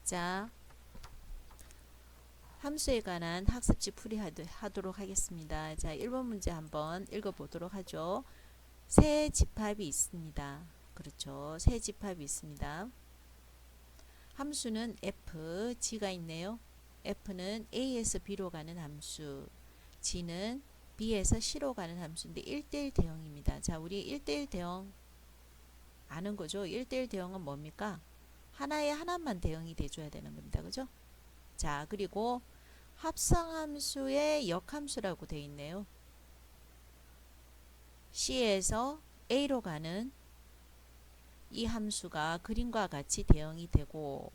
자, 함수에 관한 학습지 풀이하도록 하겠습니다. 자, 1번 문제 한번 읽어보도록 하죠. 세 집합이 있습니다. 그렇죠. 세 집합이 있습니다. 함수는 f, g가 있네요. f는 a에서 b로 가는 함수, g는 b에서 c로 가는 함수인데 1대1 대응입니다. 자, 우리 1대1 대응 아는 거죠. 1대1 대응은 뭡니까? 하나에 하나만 대응이 돼줘야 되는 겁니다. 그죠? 자, 그리고 합성함수의 역함수라고 되어 있네요. C에서 A로 가는 이 함수가 그림과 같이 대응이 되고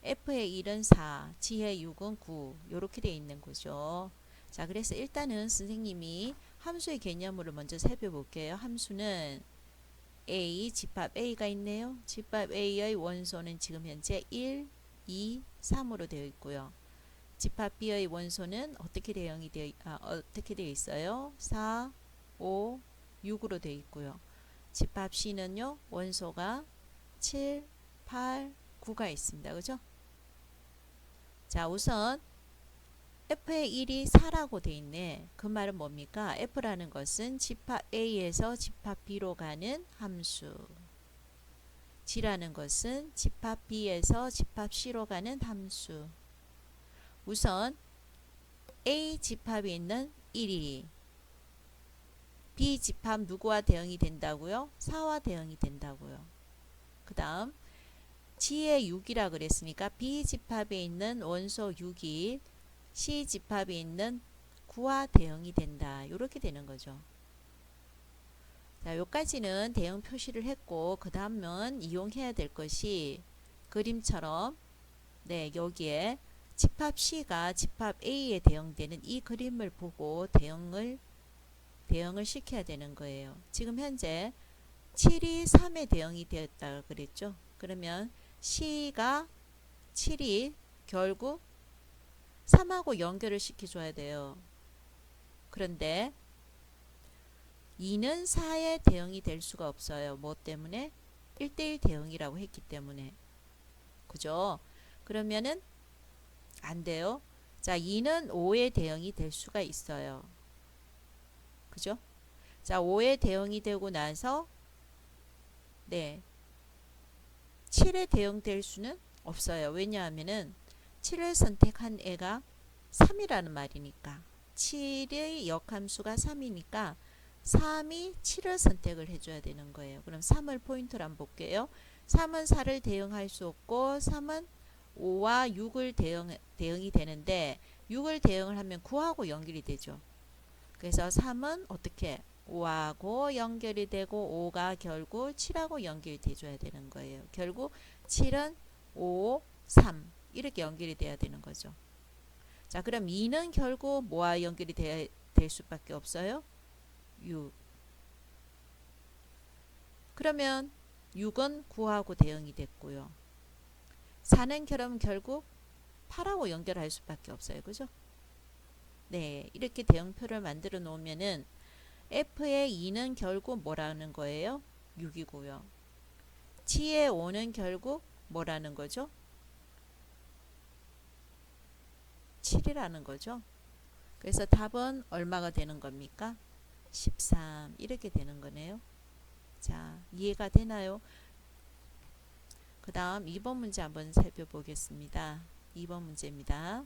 F의 1은 4, G의 6은 9 이렇게 되어 있는 거죠. 자, 그래서 일단은 선생님이 함수의 개념으로 먼저 살펴볼게요. 함수는 A, 집합 A가 있네요. 집합 A의 원소는 지금 현재 1, 2, 3으로 되어 있고요. 집합 B의 원소는 어떻게 되어 있어요? 4, 5, 6으로 되어 있고요. 집합 C는요, 원소가 7, 8, 9가 있습니다. 그죠? 자, 우선 F의 1이 4라고 되어 있네. 그 말은 뭡니까? F라는 것은 집합 A에서 집합 B로 가는 함수. G라는 것은 집합 B에서 집합 C로 가는 함수. 우선 A 집합이 있는 1이 B 집합 누구와 대응이 된다고요? 4와 대응이 된다고요. 그 다음 G의 6이라 그랬으니까 B 집합에 있는 원소 6이 C 집합에 있는 9와 대응이 된다. 이렇게 되는 거죠. 자, 여기까지는 대응 표시를 했고 그 다음은 이용해야 될 것이 그림처럼 여기에 집합 C가 집합 A에 대응되는 이 그림을 보고 대응을 시켜야 되는 거예요. 지금 현재 7이 3에 대응이 되었다 그랬죠. 그러면 C가 7이 결국 3하고 연결을 시켜줘야 돼요. 그런데 2는 4에 대응이 될 수가 없어요. 뭐 때문에? 1대1 대응이라고 했기 때문에. 그죠? 그러면은 안 돼요. 자, 2는 5에 대응이 될 수가 있어요. 그죠? 자, 5에 대응이 되고 나서 7에 대응될 수는 없어요. 왜냐하면은 7을 선택한 애가 3이라는 말이니까 7의 역함수가 3이니까 3이 7을 선택을 해줘야 되는 거예요. 그럼 3을 포인트로 한번 볼게요. 3은 4를 대응할 수 없고 3은 5와 6을 대응이 되는데 6을 대응을 하면 9하고 연결이 되죠. 그래서 3은 어떻게 5하고 연결이 되고 5가 결국 7하고 연결이 돼줘야 되는 거예요. 결국 7은 5, 3 이렇게 연결이 돼야 되는 거죠. 자, 그럼 2는 결국 뭐와 연결이 될 수밖에 없어요? 6. 그러면 6은 9하고 대응이 됐고요. 4는 결국 8하고 연결할 수밖에 없어요. 그죠? 네, 이렇게 대응표를 만들어 놓으면은 F의 2는 결국 뭐라는 거예요? 6이고요. G의 5는 결국 뭐라는 거죠? 7이라는 거죠. 그래서 답은 얼마가 되는 겁니까? 13 이렇게 되는 거네요. 자, 이해가 되나요? 그 다음 2번 문제 한번 살펴보겠습니다. 2번 문제입니다.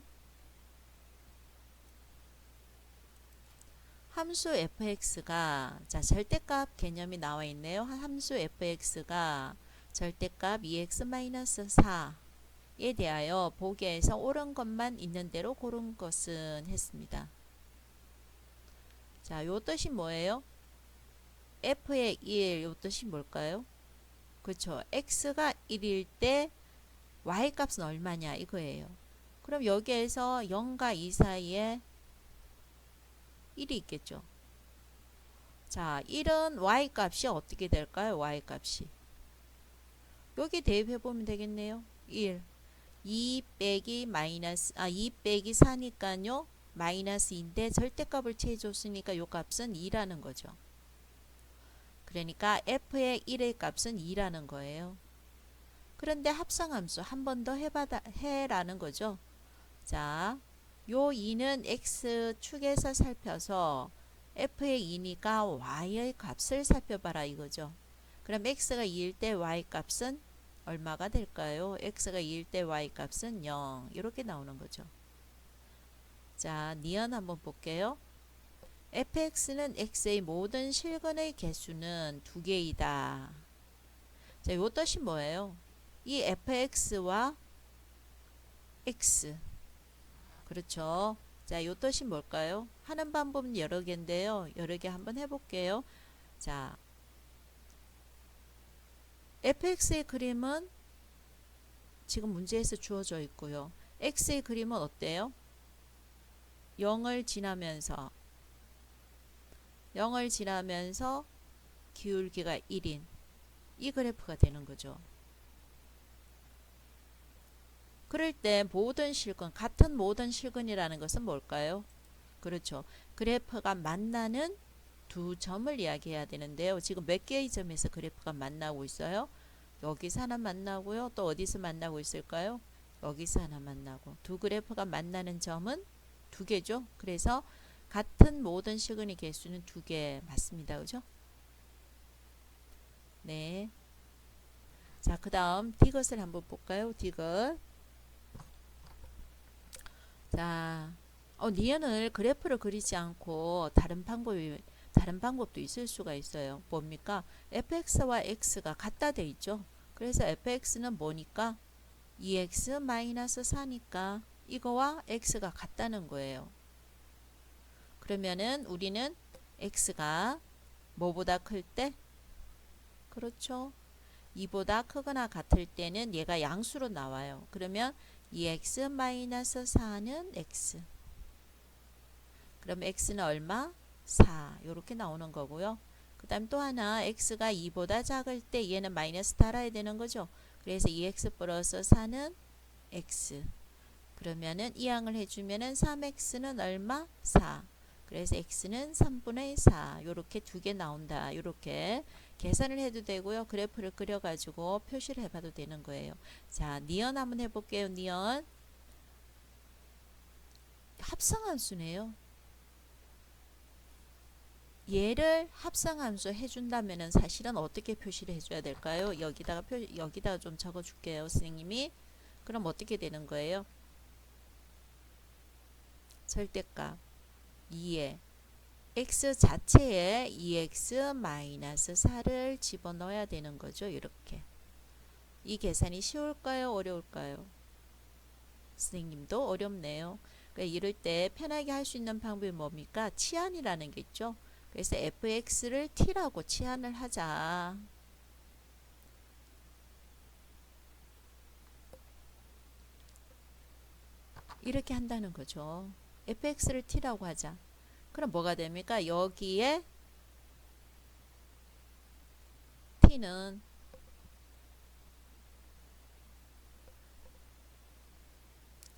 함수 fx가 절대값 개념이 나와 있네요. 함수 fx가 절대값 2x-4에 대하여 보기에서 옳은 것만 있는 대로 고른 것은 했습니다. 자, 요 뜻이 뭐예요? f의 1, 요 뜻이 뭘까요? 그렇죠. x가 1일 때 y 값은 얼마냐 이거예요. 그럼 여기에서 0과 2 사이에 1이 있겠죠. 자, 1은 y 값이 어떻게 될까요? y 값이. 여기 대입해 보면 되겠네요. 1. 2 빼기 4니까요. 마이너스인데 절대값을 채워줬으니까 요 값은 2라는 거죠. 그러니까 f의 1의 값은 2라는 거예요. 그런데 합성함수 한 번 더 해라는 거죠. 자, 요 2는 x축에서 살펴서 f의 2니까 y의 값을 살펴봐라 이거죠. 그럼 x가 2일 때 y 값은 얼마가 될까요? x가 2일 때 y 값은 0 이렇게 나오는 거죠. 자, 니은 한번 볼게요. fx는 x의 모든 실근의 개수는 2개이다. 자, 요 뜻이 뭐예요? 이 fx와 x, 그렇죠. 자, 요 뜻이 뭘까요? 하는 방법은 여러 개인데요. 여러 개 한번 해볼게요. 자, fx의 그림은 지금 문제에서 주어져 있고요. x의 그림은 어때요? 0을 지나면서 기울기가 1인 이 그래프가 되는 거죠. 그럴 때 모든 실근, 같은 모든 실근이라는 것은 뭘까요? 그렇죠. 그래프가 만나는 두 점을 이야기해야 되는데요. 지금 몇 개의 점에서 그래프가 만나고 있어요? 여기서 하나 만나고요. 또 어디서 만나고 있을까요? 여기서 하나 만나고. 두 그래프가 만나는 점은 두 개죠. 그래서 같은 모든 실근의 개수는 두 개 맞습니다. 그죠? 네. 자, 그 다음 디귿을 한번 볼까요? 디귿. 자, 니은을 그래프를 그리지 않고 다른 방법도 있을 수가 있어요. 뭡니까? fx와 x가 같다 돼 있죠. 그래서 fx는 뭐니까? 2x-4니까 이거와 x가 같다는 거예요. 그러면은 우리는 x가 뭐보다 클 때? 그렇죠. 2보다 크거나 같을 때는 얘가 양수로 나와요. 그러면 2x-4는 x. 그럼 x는 얼마? 4. 이렇게 나오는 거고요. 그 다음 또 하나 x가 2보다 작을 때 얘는 마이너스 달아야 되는 거죠. 그래서 2x 플러스 4는 x. 그러면은 이항을 해주면은 3x는 얼마? 4. 그래서 x는 3분의 4. 요렇게 두 개 나온다. 요렇게 계산을 해도 되고요. 그래프를 그려가지고 표시를 해봐도 되는 거예요. 자, 니은 한번 해볼게요. 니은. 합성함수네요. 얘를 합성함수 해준다면은 사실은 어떻게 표시를 해줘야 될까요? 여기다가 좀 적어줄게요. 선생님이. 그럼 어떻게 되는 거예요? 절대값 2에 x 자체에 2x-4를 집어넣어야 되는 거죠. 이렇게. 이 계산이 쉬울까요? 어려울까요? 선생님도 어렵네요. 그러니까 이럴 때 편하게 할 수 있는 방법이 뭡니까? 치환이라는 게 있죠. 그래서 fx를 t라고 치환을 하자. 이렇게 한다는 거죠. fx를 t라고 하자. 그럼 뭐가 됩니까? 여기에 t는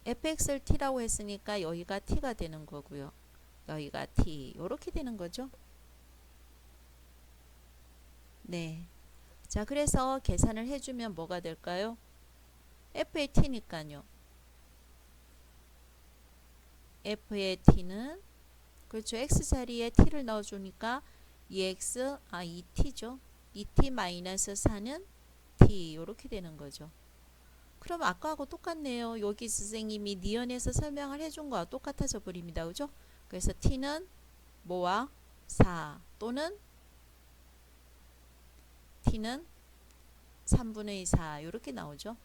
fx를 t라고 했으니까 여기가 t가 되는 거고요. 여기가 t. 이렇게 되는 거죠. 네. 자, 그래서 계산을 해주면 뭐가 될까요? f의 t니까요. f의 t는 그렇죠. x 자리에 t를 넣어주니까 2t죠. 2t-4는 t 이렇게 되는 거죠. 그럼 아까하고 똑같네요. 여기 선생님이 니은에서 설명을 해준 거와 똑같아져 버립니다. 그죠? 그래서 t는 뭐와 4 또는 t는 3분의 4 이렇게 나오죠.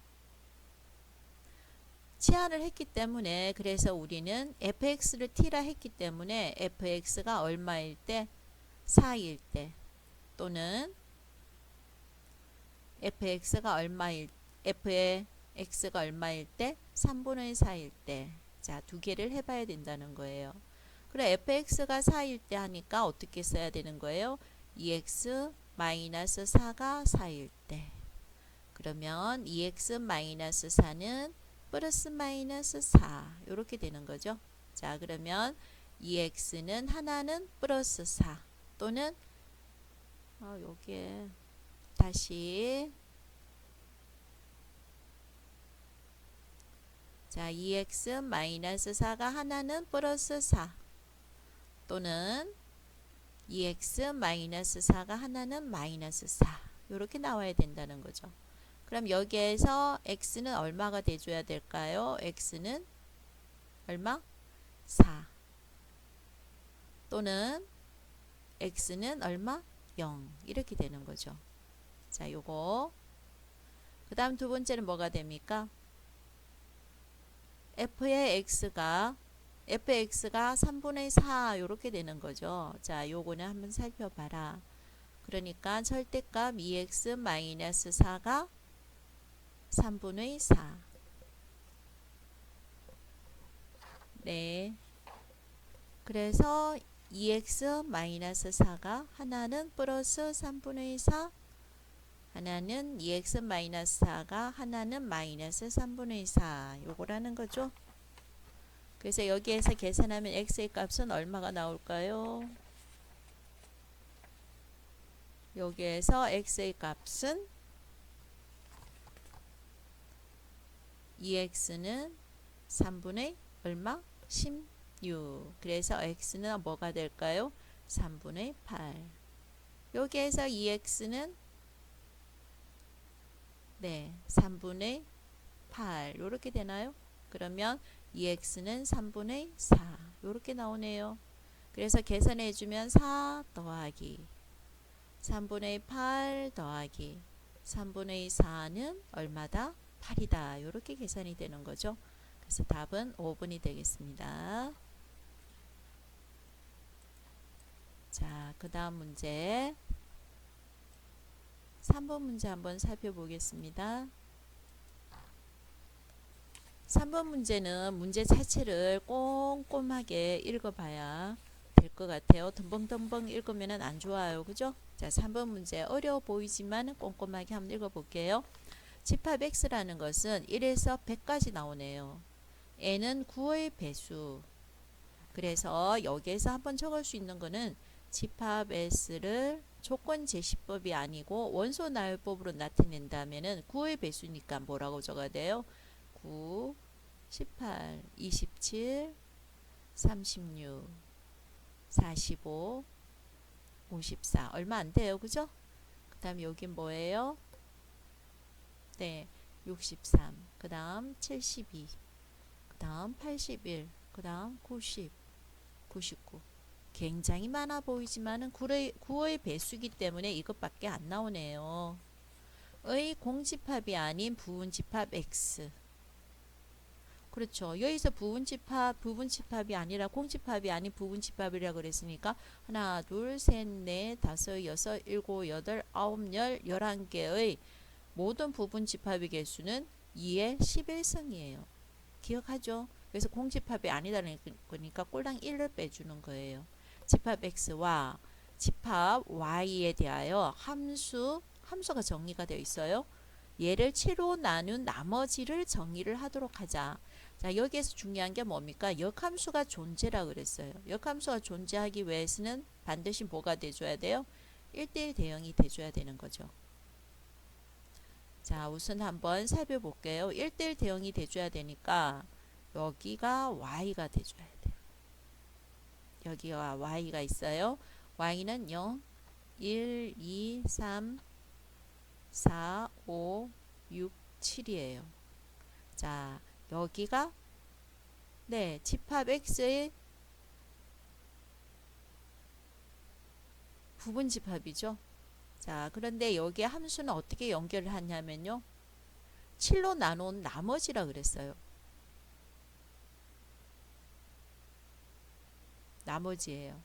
치환을 했기 때문에 그래서 우리는 fx를 t라 했기 때문에 fx가 얼마일 때? 4일 때 또는 fx가 얼마일 f의 x가 얼마일 때? 3분의 4일 때. 자, 두 개를 해봐야 된다는 거예요. 그래 fx가 4일 때 하니까 어떻게 써야 되는 거예요? 2x-4가 4일 때. 그러면 2x-4는 플러스 마이너스 4 이렇게 되는 거죠. 자, 그러면 2x는 하나는 플러스 4 또는 여기에 다시 자, 2x 마이너스 4가 하나는 플러스 4 또는 2x 마이너스 4가 하나는 마이너스 4 이렇게 나와야 된다는 거죠. 그럼 여기에서 x는 얼마가 돼줘야 될까요? x는 얼마? 4 또는 x는 얼마? 0 이렇게 되는 거죠. 자, 요거 그 다음 두 번째는 뭐가 됩니까? fx가 3분의 4 이렇게 되는 거죠. 자, 요거는 한번 살펴봐라. 그러니까 절대값 2x 마이너스 4가 3분의 4. 네. 그래서 2x 마이너스 4가 하나는 플러스 3분의 4 하나는 2x 마이너스 4가 하나는 마이너스 3분의 4 요거라는 거죠. 그래서 여기에서 계산하면 x의 값은 얼마가 나올까요? 여기에서 x의 값은 2x는 3분의 얼마? 16. 그래서 x는 뭐가 될까요? 3분의 8. 여기에서 2x는 네, 3분의 8 이렇게 되나요? 그러면 2x는 3분의 4 이렇게 나오네요. 그래서 계산해 주면 4 더하기 3분의 8 더하기 3분의 4는 얼마다? 8이다. 이렇게 계산이 되는 거죠. 그래서 답은 5번이 되겠습니다. 자, 그 다음 문제 3번 문제 한번 살펴보겠습니다. 3번 문제는 문제 자체를 꼼꼼하게 읽어봐야 될 것 같아요. 덤벙덤벙 읽으면 안 좋아요. 그죠? 자, 3번 문제 어려워 보이지만 꼼꼼하게 한번 읽어볼게요. 집합 x라는 것은 1에서 100까지 나오네요. n은 9의 배수. 그래서 여기에서 한번 적을 수 있는 거는 집합 s를 조건 제시법이 아니고 원소 나열법으로 나타낸다면은 9의 배수니까 뭐라고 적어야 돼요? 9, 18, 27, 36, 45, 54 얼마 안 돼요. 그죠? 그 다음 여긴 뭐예요? 네, 63, 그 다음 72, 그 다음 81, 그 다음 90, 99 굉장히 많아 보이지만은 9의 배수기 때문에 이것밖에 안 나오네요. 의 공집합이 아닌 부분집합 x. 그렇죠. 여기서 부분집합이 아니라 공집합이 아닌 부분집합이라고 그랬으니까 하나, 둘, 셋, 넷, 다섯, 여섯, 일곱, 여덟, 아홉, 열, 11개의 모든 부분집합의 개수는 2의 11승이에요. 기억하죠? 그래서 공집합이 아니다는 거니까 꼴당 1을 빼주는 거예요. 집합 x와 집합 y에 대하여 함수가 정리가 되어 있어요. 얘를 7로 나눈 나머지를 정리를 하도록 하자. 자, 여기에서 중요한 게 뭡니까? 역함수가 존재라 그랬어요. 역함수가 존재하기 위해서는 반드시 뭐가 돼줘야 돼요? 1대1 대응이 돼줘야 되는 거죠. 자, 우선 한번 살펴볼게요. 1대1 대응이 돼줘야 되니까 여기가 y가 돼줘야 돼요. 여기가 y가 있어요. y는 0, 1, 2, 3, 4, 5, 6, 7이에요. 자, 여기가 네, 집합 x의 부분집합이죠. 자, 그런데 여기 함수는 어떻게 연결을 하냐면요. 7로 나눈 나머지라 그랬어요. 나머지예요.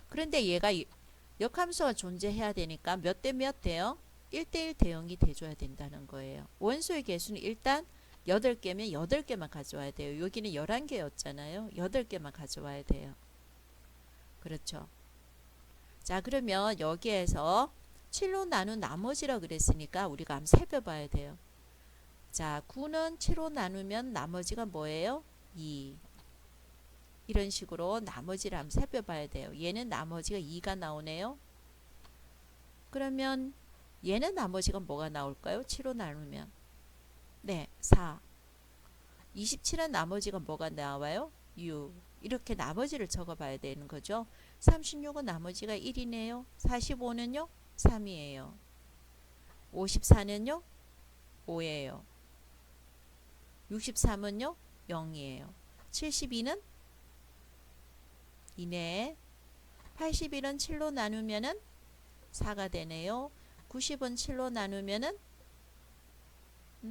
그런데 얘가 역함수가 존재해야 되니까 몇 대 몇 돼요? 1대1 대응이 돼줘야 된다는 거예요. 원소의 개수는 일단 8개면 8개만 가져와야 돼요. 여기는 11개였잖아요. 8개만 가져와야 돼요. 그렇죠. 자, 그러면 여기에서 7로 나눈 나머지라 그랬으니까 우리가 한번 살펴봐야 돼요. 자, 9는 7로 나누면 나머지가 뭐예요? 2. 이런 식으로 나머지를 한번 살펴봐야 돼요. 얘는 나머지가 2가 나오네요. 그러면 얘는 나머지가 뭐가 나올까요? 7로 나누면 네, 4. 27은 나머지가 뭐가 나와요? 6. 이렇게 나머지를 적어봐야 되는 거죠. 36은 나머지가 1이네요. 45는요? 3이에요. 54는요? 5예요. 63은요? 0이에요. 72는 2네. 81은 7로 나누면은 4가 되네요. 90은 7로 나누면은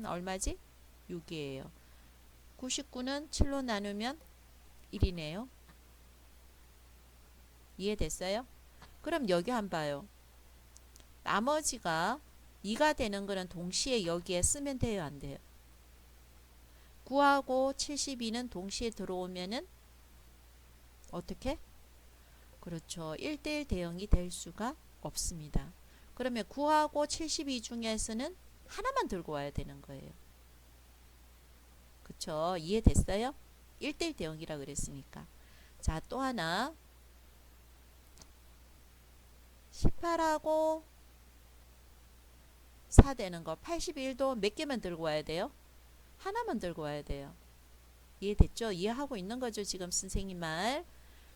얼마지? 6이에요. 99는 7로 나누면 1이네요. 이해됐어요? 그럼 여기 한번 봐요. 나머지가 2가 되는 거는 동시에 여기에 쓰면 돼요, 안 돼요? 9하고 72는 동시에 들어오면은 어떻게? 그렇죠. 1대1 대응이 될 수가 없습니다. 그러면 9하고 72 중에서는 하나만 들고 와야 되는 거예요. 그쵸? 이해됐어요? 1대1 대응이라 그랬으니까. 자, 또 하나. 18하고 4 되는 거 81도 몇 개만 들고 와야 돼요? 하나만 들고 와야 돼요. 이해됐죠? 이해하고 있는 거죠, 지금 선생님 말.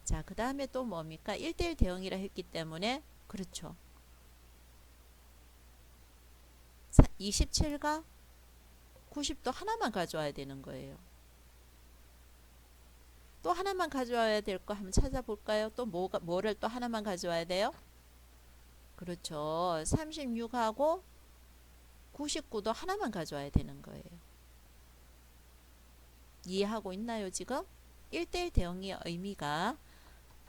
자, 그 다음에 또 뭡니까? 1대1 대응이라 했기 때문에 그렇죠. 27과 90도 하나만 가져와야 되는 거예요. 또 하나만 가져와야 될 거 한번 찾아볼까요? 또 뭐를 또 하나만 가져와야 돼요? 그렇죠. 36하고 99도 하나만 가져와야 되는 거예요. 이해하고 있나요, 지금? 1대1 대응의 의미가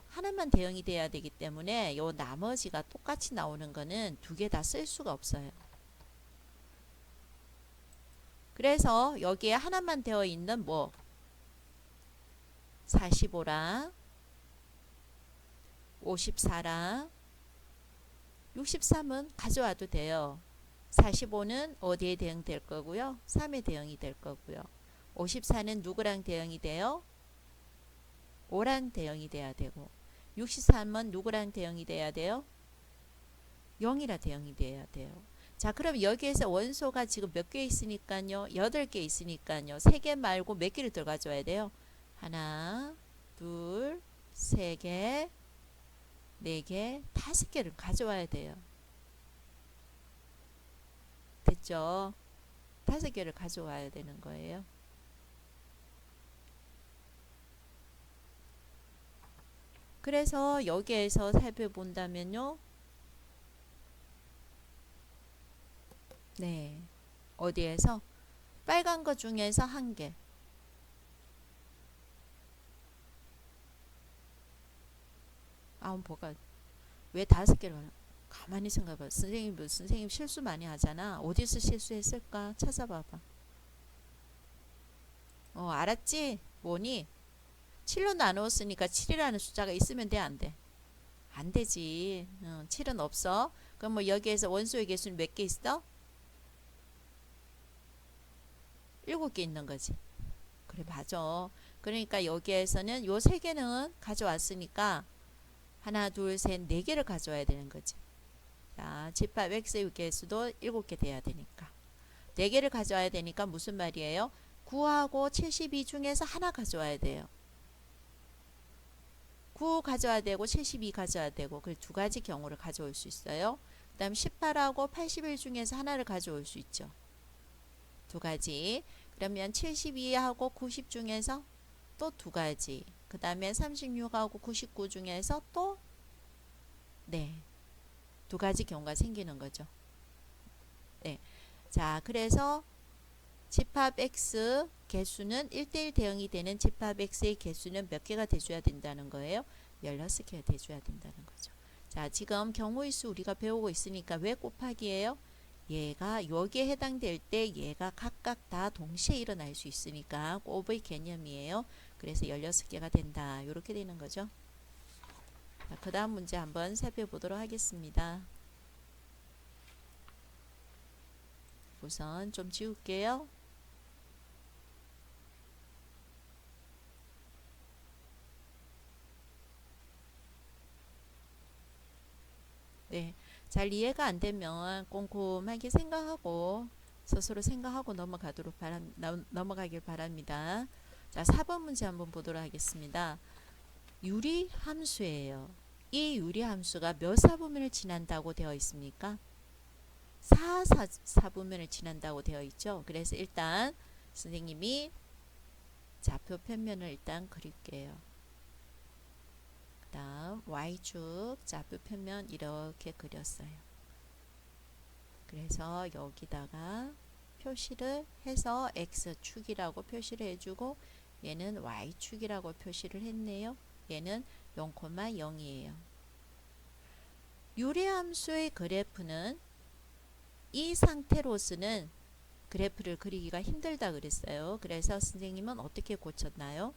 하나만 대응이 돼야 되기 때문에 요 나머지가 똑같이 나오는 거는 두 개 다 쓸 수가 없어요. 그래서 여기에 하나만 되어 있는 뭐 45랑 54랑 63은 가져와도 돼요. 45는 어디에 대응될 거고요? 3에 대응이 될 거고요. 54는 누구랑 대응이 돼요? 5랑 대응이 돼야 되고 63은 누구랑 대응이 돼야 돼요? 0이라 대응이 돼야 돼요. 자, 그럼 여기에서 원소가 지금 몇 개 있으니까요? 8개 있으니까요. 3개 말고 몇 개를 더 가져와야 돼요? 하나, 둘, 3개, 4개, 5개를 가져와야 돼요. 됐죠? 5개를 가져와야 되는 거예요. 그래서 여기에서 살펴본다면요. 네. 어디에서? 빨간 거 중에서 한 개. 뭐가 왜 5개를 가만히 생각해봐. 선생님 실수 많이 하잖아. 어디서 실수했을까? 찾아봐봐. 알았지? 뭐니? 7로 나누었으니까 7이라는 숫자가 있으면 돼, 안 돼? 안 되지. 7은 없어. 그럼 뭐 여기에서 원소의 개수는 몇 개 있어? 7개 있는 거지. 그래, 맞아. 그러니까 여기에서는 요 3개는 가져왔으니까 하나, 둘, 셋, 4개를 가져와야 되는 거지. 자, 집합 X의 개수도 7개 돼야 되니까. 4개를 가져와야 되니까 무슨 말이에요? 9하고 72 중에서 하나 가져와야 돼요. 9 가져와야 되고 72 가져와야 되고 그 두 가지 경우를 가져올 수 있어요. 그 다음 18하고 81 중에서 하나를 가져올 수 있죠. 두 가지. 그러면 72하고 90 중에서 또 두 가지. 그 다음에 36하고 99 중에서 또 두 가지 경우가 생기는 거죠. 네. 자, 그래서 집합 X 개수는 1대1 대응이 되는 집합 X의 개수는 몇 개가 돼줘야 된다는 거예요? 16개가 돼줘야 된다는 거죠. 자, 지금 경우의 수 우리가 배우고 있으니까 왜 곱하기예요? 얘가 여기에 해당될 때 얘가 각각 다 동시에 일어날 수 있으니까 곱의 개념이에요. 그래서 16개가 된다. 이렇게 되는 거죠. 그 다음 문제 한번 살펴보도록 하겠습니다. 우선 좀 지울게요. 네, 잘 이해가 안 되면 꼼꼼하게 생각하고 스스로 생각하고 넘어가길 바랍니다. 자, 4번 문제 한번 보도록 하겠습니다. 유리 함수예요. 이 유리 함수가 몇 사분면을 지난다고 되어 있습니까? 4사분면을 지난다고 되어 있죠. 그래서 일단 선생님이 좌표 평면을 일단 그릴게요. 그 다음 Y축 좌표 평면 이렇게 그렸어요. 그래서 여기다가 표시를 해서 X축이라고 표시를 해주고 얘는 Y축이라고 표시를 했네요. 얘는 0,0이에요. 유리함수의 그래프는 이 상태로서는 그래프를 그리기가 힘들다 그랬어요. 그래서 선생님은 어떻게 고쳤나요?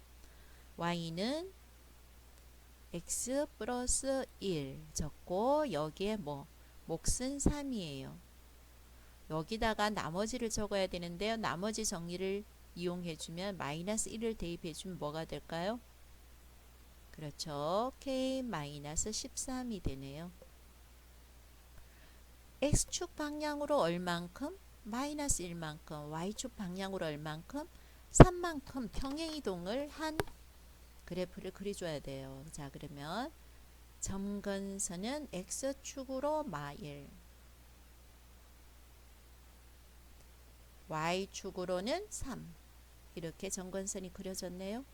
Y는 X 플러스 1 적고 여기에 몫은 3이에요. 여기다가 나머지를 적어야 되는데요. 나머지 정리를 이용해주면 마이너스 1을 대입해주면 뭐가 될까요? 그렇죠. K 마이너스 13이 되네요. X축 방향으로 얼만큼? 마이너스 1만큼. Y축 방향으로 얼만큼? 3만큼 평행이동을 한 그래프를 그려줘야 돼요. 자, 그러면 점근선은 X축으로 마1 Y축으로는 3 이렇게 점근선이 그려졌네요.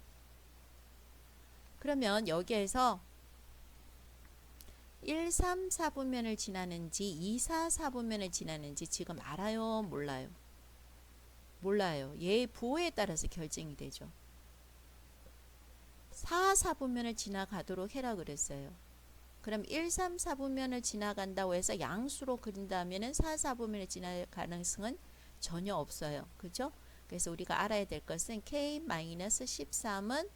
그러면 여기에서 1, 3, 4분면을 지나는지 2, 4, 4분면을 지나는지 지금 알아요? 몰라요? 몰라요. 얘의 부호에 따라서 결정이 되죠. 4, 4분면을 지나가도록 해라 그랬어요. 그럼 1, 3, 4분면을 지나간다고 해서 양수로 그린다면 4, 4분면을 지날 가능성은 전혀 없어요. 그죠? 그래서 우리가 알아야 될 것은 K-13은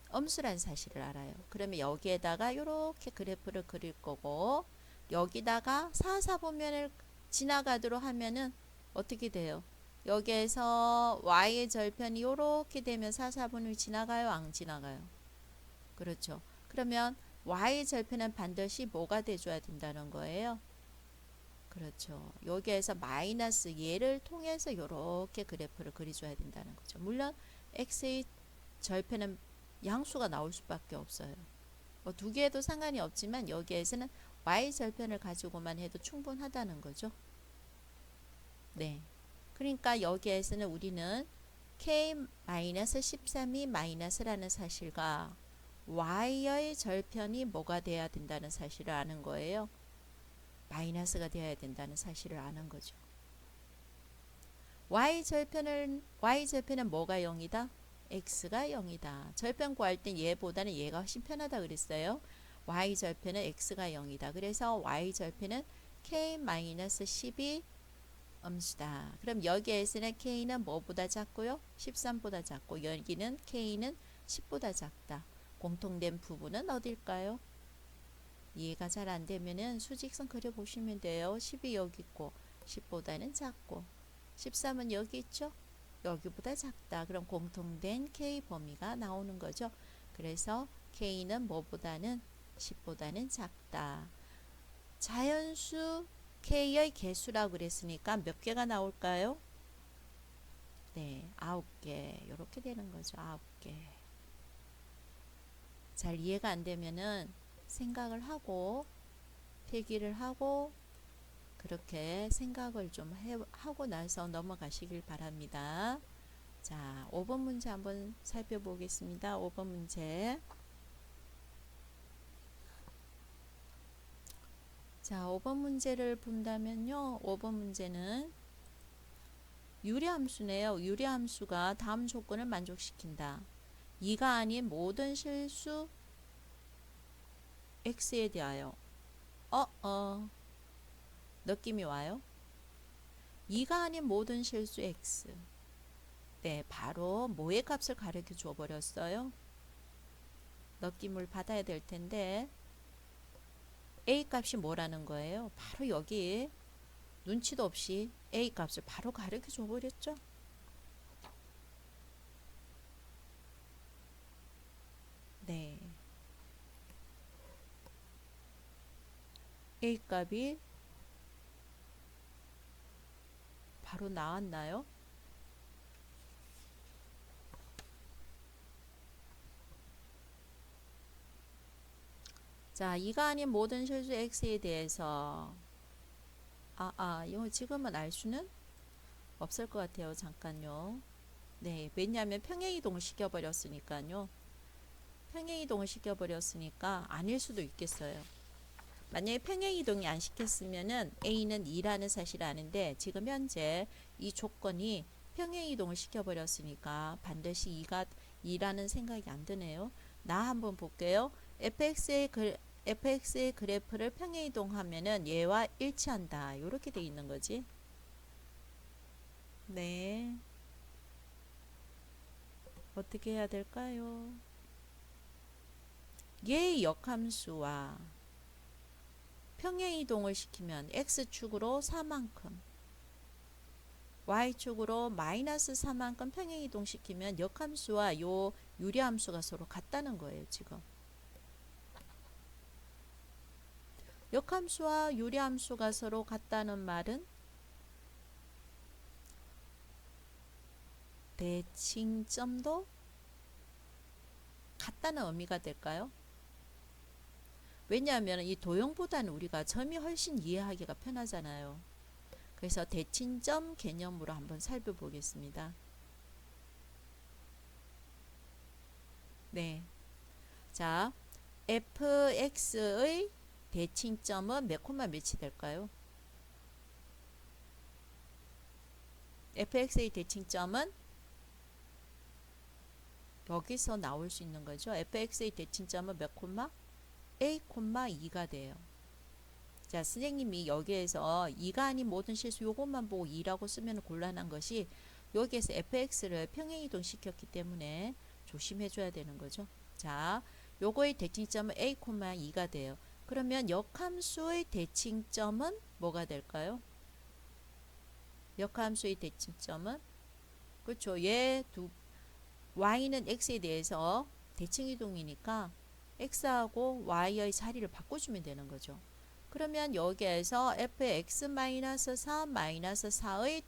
엄수란 사실을 알아요. 그러면 여기에다가 이렇게 그래프를 그릴 거고 여기다가 4, 4분면을 지나가도록 하면은 어떻게 돼요? 여기에서 Y의 절편이 이렇게 되면 4, 4분을 지나가요? 안 지나가요? 그렇죠. 그러면 Y의 절편은 반드시 뭐가 돼줘야 된다는 거예요? 그렇죠. 여기에서 마이너스 얘를 통해서 이렇게 그래프를 그려줘야 된다는 거죠. 물론 X의 절편은 양수가 나올 수밖에 없어요. 두 개에도 상관이 없지만 여기에서는 Y 절편을 가지고만 해도 충분하다는 거죠. 네. 그러니까 여기에서는 우리는 K-13이 마이너스라는 사실과 Y의 절편이 뭐가 돼야 된다는 사실을 아는 거예요. 마이너스가 되어야 된다는 사실을 아는 거죠. Y절편은 뭐가 0이다? X가 0이다. 절편 구할 땐 얘보다는 얘가 훨씬 편하다 그랬어요. Y절편은 X가 0이다. 그래서 Y절편은 K-12 엄수다. 그럼 여기에서는 K는 뭐보다 작고요? 13보다 작고 여기는 K는 10보다 작다. 공통된 부분은 어딜까요? 이해가 잘 안되면은 수직선 그려보시면 돼요. 10이 여기 있고 10보다는 작고 13은 여기 있죠? 여기보다 작다. 그럼 공통된 K 범위가 나오는 거죠. 그래서 K는 뭐보다는 10보다는 작다. 자연수 K의 개수라고 그랬으니까 몇 개가 나올까요? 네, 9개. 이렇게 되는 거죠. 9개. 잘 이해가 안 되면은 생각을 하고 필기를 하고 그렇게 생각을 좀 하고 나서 넘어가시길 바랍니다. 자, 5번 문제 한번 살펴보겠습니다. 5번 문제. 자, 5번 문제를 본다면요. 5번 문제는 유리함수네요. 유리함수가 다음 조건을 만족시킨다. 2가 아닌 모든 실수 x에 대하여 느낌이 와요. 2가 아닌 모든 실수 x. 네, 바로 뭐의 값을 가르쳐 줘 버렸어요. 느낌을 받아야 될 텐데 a 값이 뭐라는 거예요? 바로 여기 눈치도 없이 a 값을 바로 가르쳐 줘 버렸죠. 네. a 값이 바로 나왔나요? 자, 이가 아닌 모든 실수 x에 대해서 이거 지금은 알 수는 없을 것 같아요. 잠깐요. 네, 왜냐하면 평행이동을 시켜버렸으니까요. 평행이동을 시켜버렸으니까 아닐 수도 있겠어요. 만약에 평행이동이 안 시켰으면은 A는 2라는 사실을 아는데 지금 현재 이 조건이 평행이동을 시켜버렸으니까 반드시 2라는 생각이 안 드네요. 나 한번 볼게요. fx의 그래프를 평행이동하면은 얘와 일치한다. 이렇게 돼 있는 거지. 네. 어떻게 해야 될까요? 얘의 역함수와 평행이동을 시키면 x축으로 4만큼 y축으로 마이너스 4만큼 평행이동 시키면 역함수와 요 유리함수가 서로 같다는 거예요. 지금 역함수와 유리함수가 서로 같다는 말은 대칭점도 같다는 의미가 될까요? 왜냐하면 이 도형보다는 우리가 점이 훨씬 이해하기가 편하잖아요. 그래서 대칭점 개념으로 한번 살펴보겠습니다. 네. 자, fx의 대칭점은 몇 콤마 몇이 될까요? fx의 대칭점은 여기서 나올 수 있는 거죠. fx의 대칭점은 몇 콤마? a, 2가 돼요. 자, 선생님이 여기에서 2가 아닌 모든 실수 요것만 보고 2라고 쓰면 곤란한 것이 여기에서 fx를 평행이동 시켰기 때문에 조심해 줘야 되는 거죠. 자, 요거의 대칭점은 a, 2가 돼요. 그러면 역함수의 대칭점은 뭐가 될까요? 역함수의 대칭점은 그렇죠. y는 x에 대해서 대칭이동이니까 x하고 y의 자리를 바꿔주면 되는 거죠. 그러면 여기에서 fx-4-4의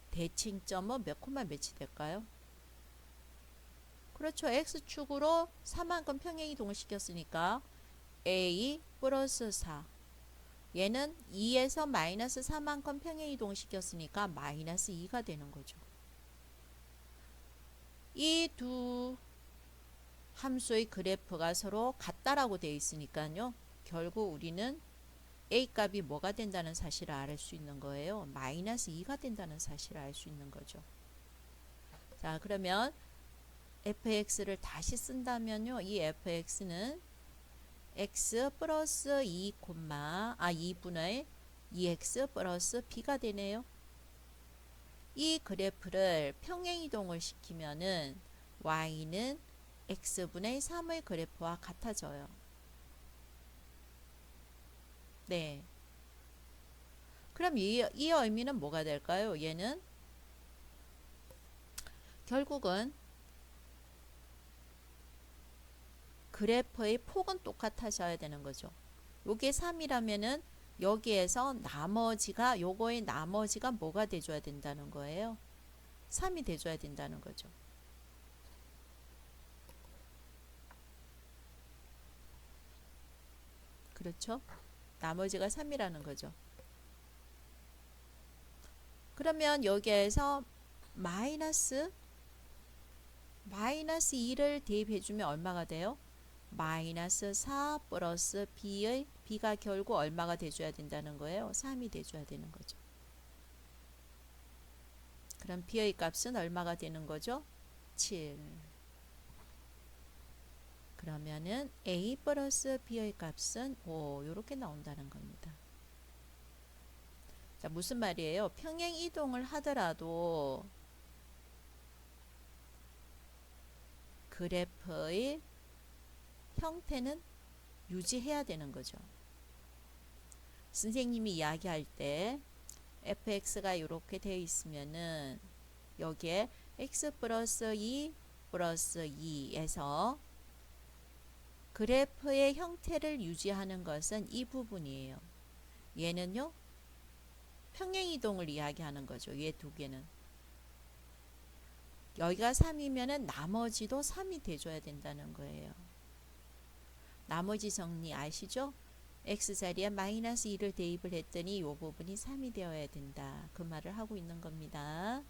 대칭점은 몇 콤마 몇이 될까요? 그렇죠. x축으로 4만큼 평행이동을 시켰으니까 a 플러스 4 얘는 2에서 마이너스 4만큼 평행이동을 시켰으니까 마이너스 2가 되는 거죠. 이 두 함수의 그래프가 서로 같다라고 되어 있으니까요. 결국 우리는 a 값이 뭐가 된다는 사실을 알 수 있는 거예요. 마이너스 2가 된다는 사실을 알 수 있는 거죠. 자, 그러면 fx를 다시 쓴다면요. 이 fx는 x 플러스 2분의 2x 플러스 b가 되네요. 이 그래프를 평행이동을 시키면은 y는 x분의 3의 그래프와 같아져요. 네. 그럼 이 의미는 뭐가 될까요? 얘는 결국은 그래프의 폭은 똑같아져야 되는 거죠. 요게 3이라면은 여기에서 요거의 나머지가 뭐가 돼줘야 된다는 거예요? 3이 돼줘야 된다는 거죠. 그렇죠? 나머지가 3이라는 거죠. 그러면 여기에서 마이너스 2를 대입해주면 얼마가 돼요? 마이너스 4 플러스 b가 결국 얼마가 돼줘야 된다는 거예요? 3이 돼줘야 되는 거죠. 그럼 b의 값은 얼마가 되는 거죠? 7. 그러면은 a 플러스 b의 값은 5 이렇게 나온다는 겁니다. 자, 무슨 말이에요? 평행 이동을 하더라도 그래프의 형태는 유지해야 되는 거죠. 선생님이 이야기할 때 fx가 이렇게 되어 있으면은 여기에 x 플러스 2 플러스 2에서 그래프의 형태를 유지하는 것은 이 부분이에요. 얘는요 평행이동을 이야기하는 거죠. 얘 두 개는. 여기가 3이면은 나머지도 3이 돼줘야 된다는 거예요. 나머지 정리 아시죠? x자리에 마이너스 2를 대입을 했더니 이 부분이 3이 되어야 된다. 그 말을 하고 있는 겁니다.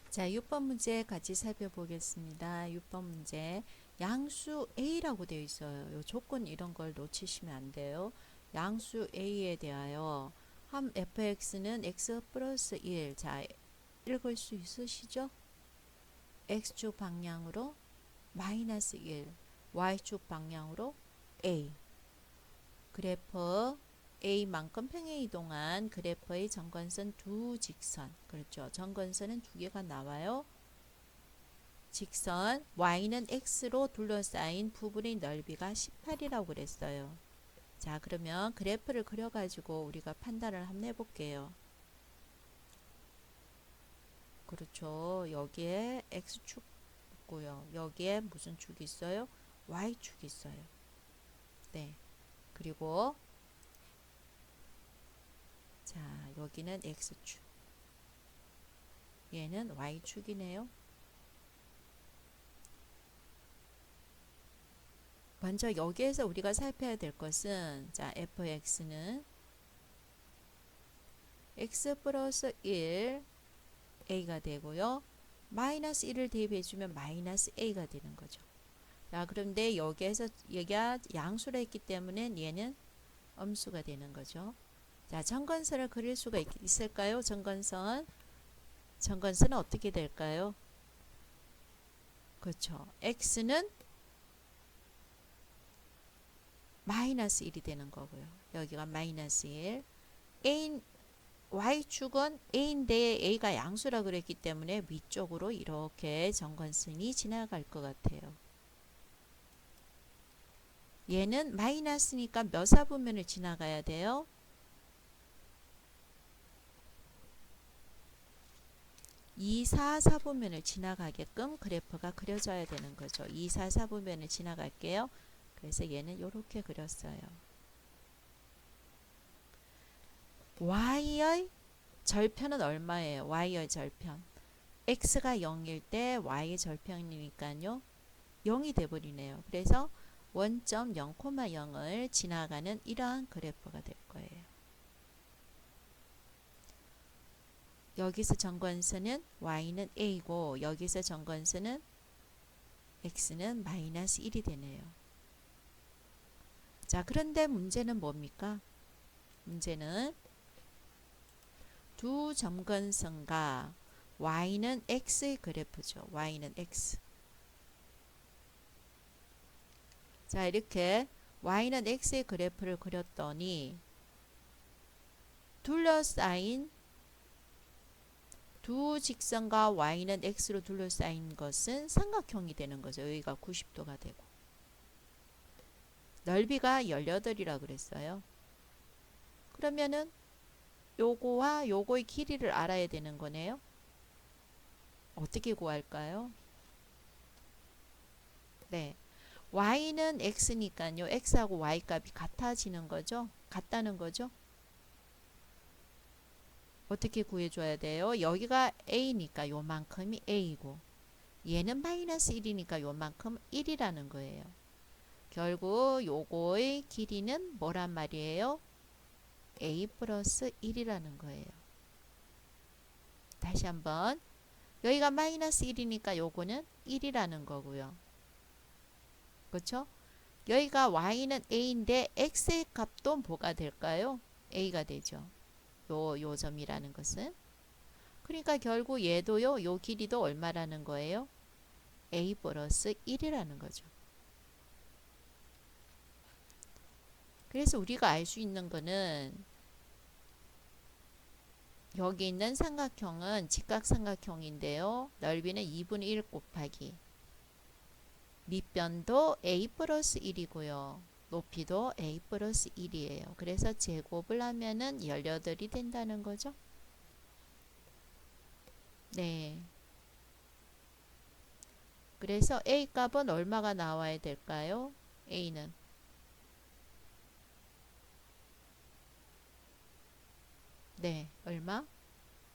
자, 6번 문제 같이 살펴보겠습니다. 6번 문제. 양수 A라고 되어 있어요. 이 조건 이런 걸 놓치시면 안 돼요. 양수 A에 대하여 함 fx는 x 플러스 1. 자, 읽을 수 있으시죠? x축 방향으로 마이너스 1, y축 방향으로 a. 그래프 A만큼 평행이동한 그래프의 정건선 두 직선. 그렇죠. 정건선은 두 개가 나와요. 직선 y는 x로 둘러싸인 부분의 넓이가 18이라고 그랬어요. 자, 그러면 그래프를 그려가지고 우리가 판단을 한번 해볼게요. 그렇죠. 여기에 x축 있고요. 여기에 무슨 축이 있어요? y축이 있어요. 네. 그리고 자, 여기는 x축. 얘는 y축이네요. 먼저 여기에서 우리가 살펴야 될 것은 자, fx는 x 플러스 1 a가 되고요. 마이너스 1을 대입해주면 마이너스 a가 되는 거죠. 자, 그런데 여기에서 얘가 양수로 했기 때문에 얘는 음수가 되는 거죠. 자, 정건선을 그릴 수가 있을까요? 정건선은 어떻게 될까요? 그렇죠. x는 마이너스 1이 되는 거고요. 여기가 마이너스 1. y축은 a인데 a가 양수라 그랬기 때문에 위쪽으로 이렇게 정건선이 지나갈 것 같아요. 얘는 마이너스니까 몇 사분면을 지나가야 돼요? 2, 4, 4분면을 지나가게끔 그래프가 그려져야 되는 거죠. 2, 4, 4분면을 지나갈게요. 그래서 얘는 이렇게 그렸어요. y의 절편은 얼마예요? y의 절편. x가 0일 때 y의 절편이니까요. 0이 돼버리네요. 그래서 원점 0,0을 지나가는 이러한 그래프가 될 거예요. 여기서 정건선은 y는 a고 여기서 정건선은 x는 마이너스 1이 되네요. 자, 그런데 문제는 뭡니까? 문제는 두 점건선과 y는 x의 그래프죠. y는 x. 자, 이렇게 y는 x의 그래프를 그렸더니 둘러싸인 두 직선과 y는 x로 둘러싸인 것은 삼각형이 되는 거죠. 여기가 90도가 되고 넓이가 18이라 그랬어요. 그러면은 요거와 요거의 길이를 알아야 되는 거네요. 어떻게 구할까요? 네, y는 x니까요. x하고 y 값이 같아지는 거죠. 같다는 거죠. 어떻게 구해줘야 돼요? 여기가 a니까 요만큼이 a고 얘는 마이너스 1이니까 요만큼 1이라는 거예요. 결국 요거의 길이는 뭐란 말이에요? a 플러스 1이라는 거예요. 다시 한번 여기가 마이너스 1이니까 요거는 1이라는 거고요. 그렇죠? 여기가 y는 a인데 x의 값도 뭐가 될까요? a가 되죠. 요 점이라는 것은. 그러니까 결국 얘도요. 요 길이도 얼마라는 거예요? a 플러스 1이라는 거죠. 그래서 우리가 알 수 있는 거는 여기 있는 삼각형은 직각삼각형인데요. 넓이는 2분의 1 곱하기 밑변도 a 플러스 1이고요. 높이도 a 플러스 1이에요. 그래서 제곱을 하면은 18이 된다는 거죠. 네. 그래서 a 값은 얼마가 나와야 될까요? a는 네, 얼마?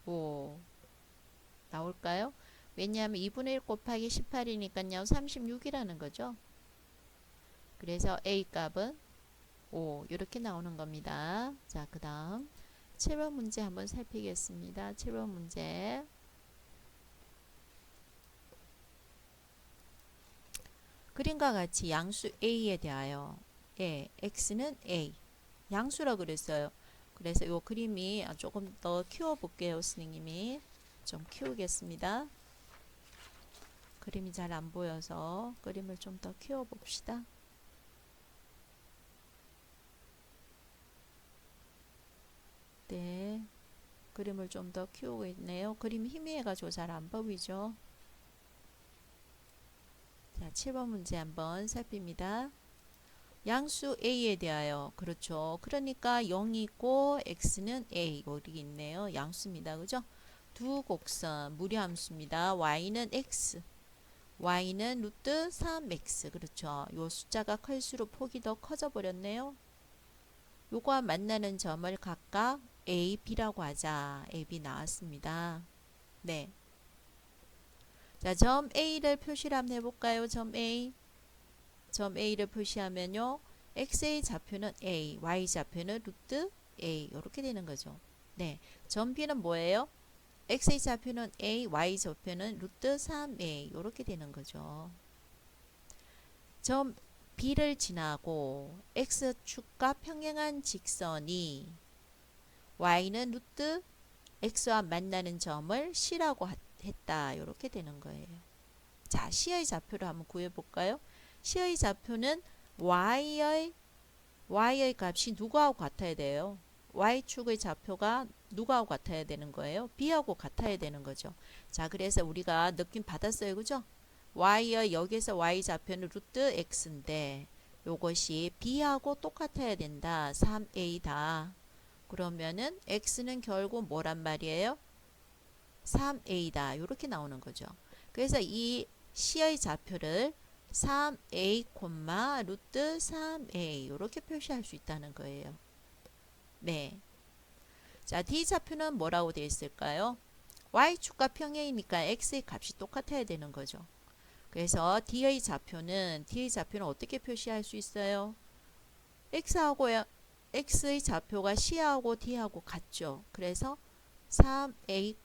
5 나올까요? 왜냐하면 2분의 1 곱하기 18이니까요. 36이라는 거죠. 그래서 A 값은 5 이렇게 나오는 겁니다. 자, 그 다음 7번 문제 한번 살피겠습니다. 7번 문제. 그림과 같이 양수 A에 대하여 x는 A 양수라 그랬어요. 그래서 이 그림이 조금 더 키워볼게요. 선생님이 좀 키우겠습니다. 그림이 잘 안 보여서 그림을 좀 더 키워봅시다. 네, 그림을 좀 더 키우고 있네요. 그림 희미해가지고 잘 안 보이죠. 자, 7번 문제 한번 살핍니다. 양수 A에 대하여 그렇죠. 그러니까 0이 있고 x는 A 여기 있네요. 양수입니다. 그죠? 두 곡선 무리함수입니다. y는 x y는 루트 3x 그렇죠. 요 숫자가 클수록 폭이 더 커져 버렸네요. 요거와 만나는 점을 각각 A, B라고 하자. A, B 나왔습니다. 네. 자, 점 A를 표시를 한번 해볼까요? 점 A. 점 A를 표시하면요. x의 좌표는 A, y 좌표는 루트 A 이렇게 되는 거죠. 네. 점 B는 뭐예요? x의 좌표는 A, y 좌표는 루트 3A 이렇게 되는 거죠. 점 B를 지나고 x축과 평행한 직선이 y는 루트 x와 만나는 점을 C라고 했다. 이렇게 되는 거예요. 자, C의 좌표를 한번 구해볼까요? C의 좌표는 y의 값이 누구하고 같아야 돼요? y축의 좌표가 누구하고 같아야 되는 거예요? b하고 같아야 되는 거죠. 자, 그래서 우리가 느낌 받았어요. 그죠? y의 여기서 y 좌표는 루트 x인데 요것이 b하고 똑같아야 된다. 3a다. 그러면은 x는 결국 뭐란 말이에요? 3a다. 이렇게 나오는 거죠. 그래서 이 c의 좌표를 3a, 루트 3a 이렇게 표시할 수 있다는 거예요. 네. 자, D 좌표는 뭐라고 되어 있을까요? Y축과 평행이니까 X의 값이 똑같아야 되는 거죠. 그래서 D의 좌표는 어떻게 표시할 수 있어요? X의 좌표가 C하고 D하고 같죠. 그래서 3a,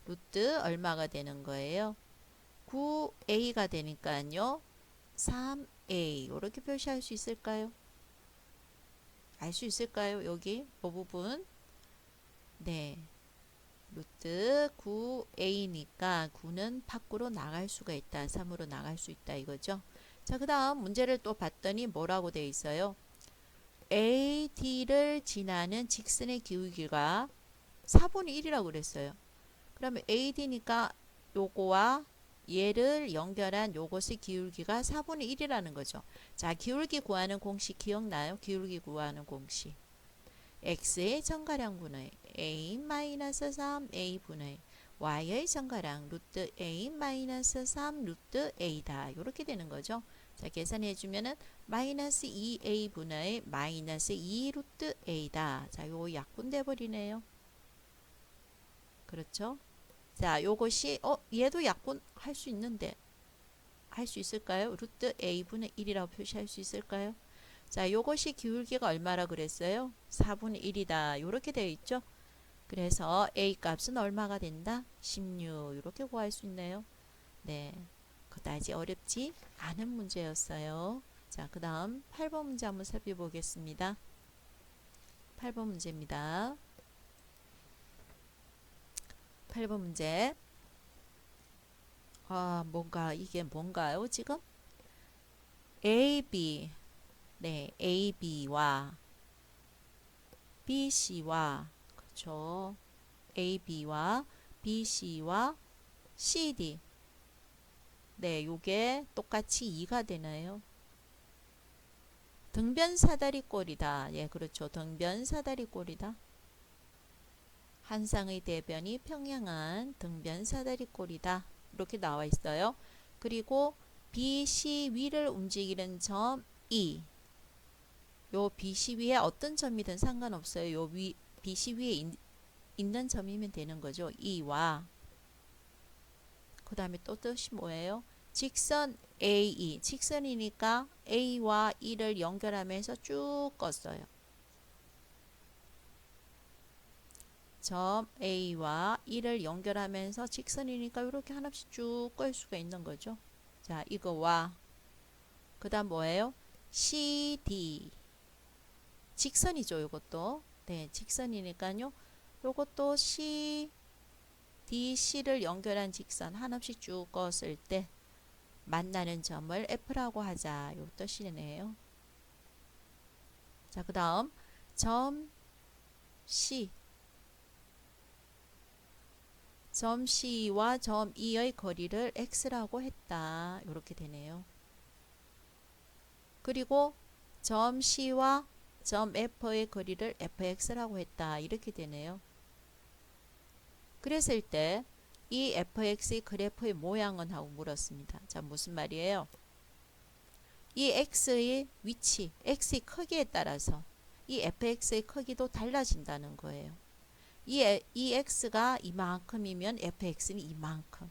루트 얼마가 되는 거예요? 9a가 되니까요. 3a 이렇게 표시할 수 있을까요? 알 수 있을까요? 여기 이 부분. 네. 루트 9a니까 9는 밖으로 나갈 수가 있다. 3으로 나갈 수 있다 이거죠. 자, 그 다음 문제를 또 봤더니 뭐라고 되어 있어요? AD를 지나는 직선의 기울기가 4분의 1이라고 그랬어요. 그러면 AD니까 요거와 얘를 연결한 요것의 기울기가 4분의 1이라는 거죠. 자, 기울기 구하는 공식 기억나요? 기울기 구하는 공식. x의 정가량분의 a-3a 분의 y의 정가량 루트 a-3 루트 a다. 이렇게 되는 거죠. 자, 계산해 주면은 마이너스 2a 분의 마이너스 2 루트 a다. 자, 요거 약분돼 버리네요. 그렇죠? 자, 요것이 얘도 약분할 수 있는데 할 수 있을까요? 루트 a분의 1이라고 표시할 수 있을까요? 자, 요것이 기울기가 얼마라 그랬어요? 4분의 1이다. 요렇게 되어 있죠? 그래서 a 값은 얼마가 된다? 16. 이렇게 구할 수 있네요. 네. 그다지 어렵지 않은 문제였어요. 자, 그 다음 8번 문제 한번 살펴보겠습니다. 8번 문제입니다. 8번 문제. 이게 뭔가요, 지금? AB. 네, AB와 BC와, 그렇죠. AB와 BC와 CD. 네, 요게 똑같이 2가 되나요? 등변사다리꼴이다. 예, 그렇죠. 등변사다리꼴이다. 한 쌍의 대변이 평행한 등변사다리꼴이다. 이렇게 나와 있어요. 그리고 BC 위를 움직이는 점 E. 요 BC 위에 어떤 점이든 상관없어요. 요 BC 위에 있는 점이면 되는 거죠. E와 그 다음에 또 뜻이 뭐예요? 직선 AE, 직선이니까 A와 E를 연결하면서 쭉 껐어요. 점 A와 E를 연결하면서 직선이니까 이렇게 하나씩 쭉 끌 수가 있는 거죠. 자, 이거와 그 다음 뭐예요? CD, 직선이죠. 이것도 네, 직선이니까요. 이것도 C, D, C를 연결한 직선 하나씩 쭉 껐을 때 만나는 점을 F라고 하자. 요 뜻이네요. 자, 그 다음 점 C, 점 C와 점 E의 거리를 X라고 했다. 이렇게 되네요. 그리고 점 C와 점 F의 거리를 fx라고 했다. 이렇게 되네요. 그랬을 때 이 fx의 그래프의 모양은 하고 물었습니다. 자, 무슨 말이에요? 이 x의 위치, x의 크기에 따라서 이 fx의 크기도 달라진다는 거예요. 이 x가 이만큼이면 fx는 이만큼.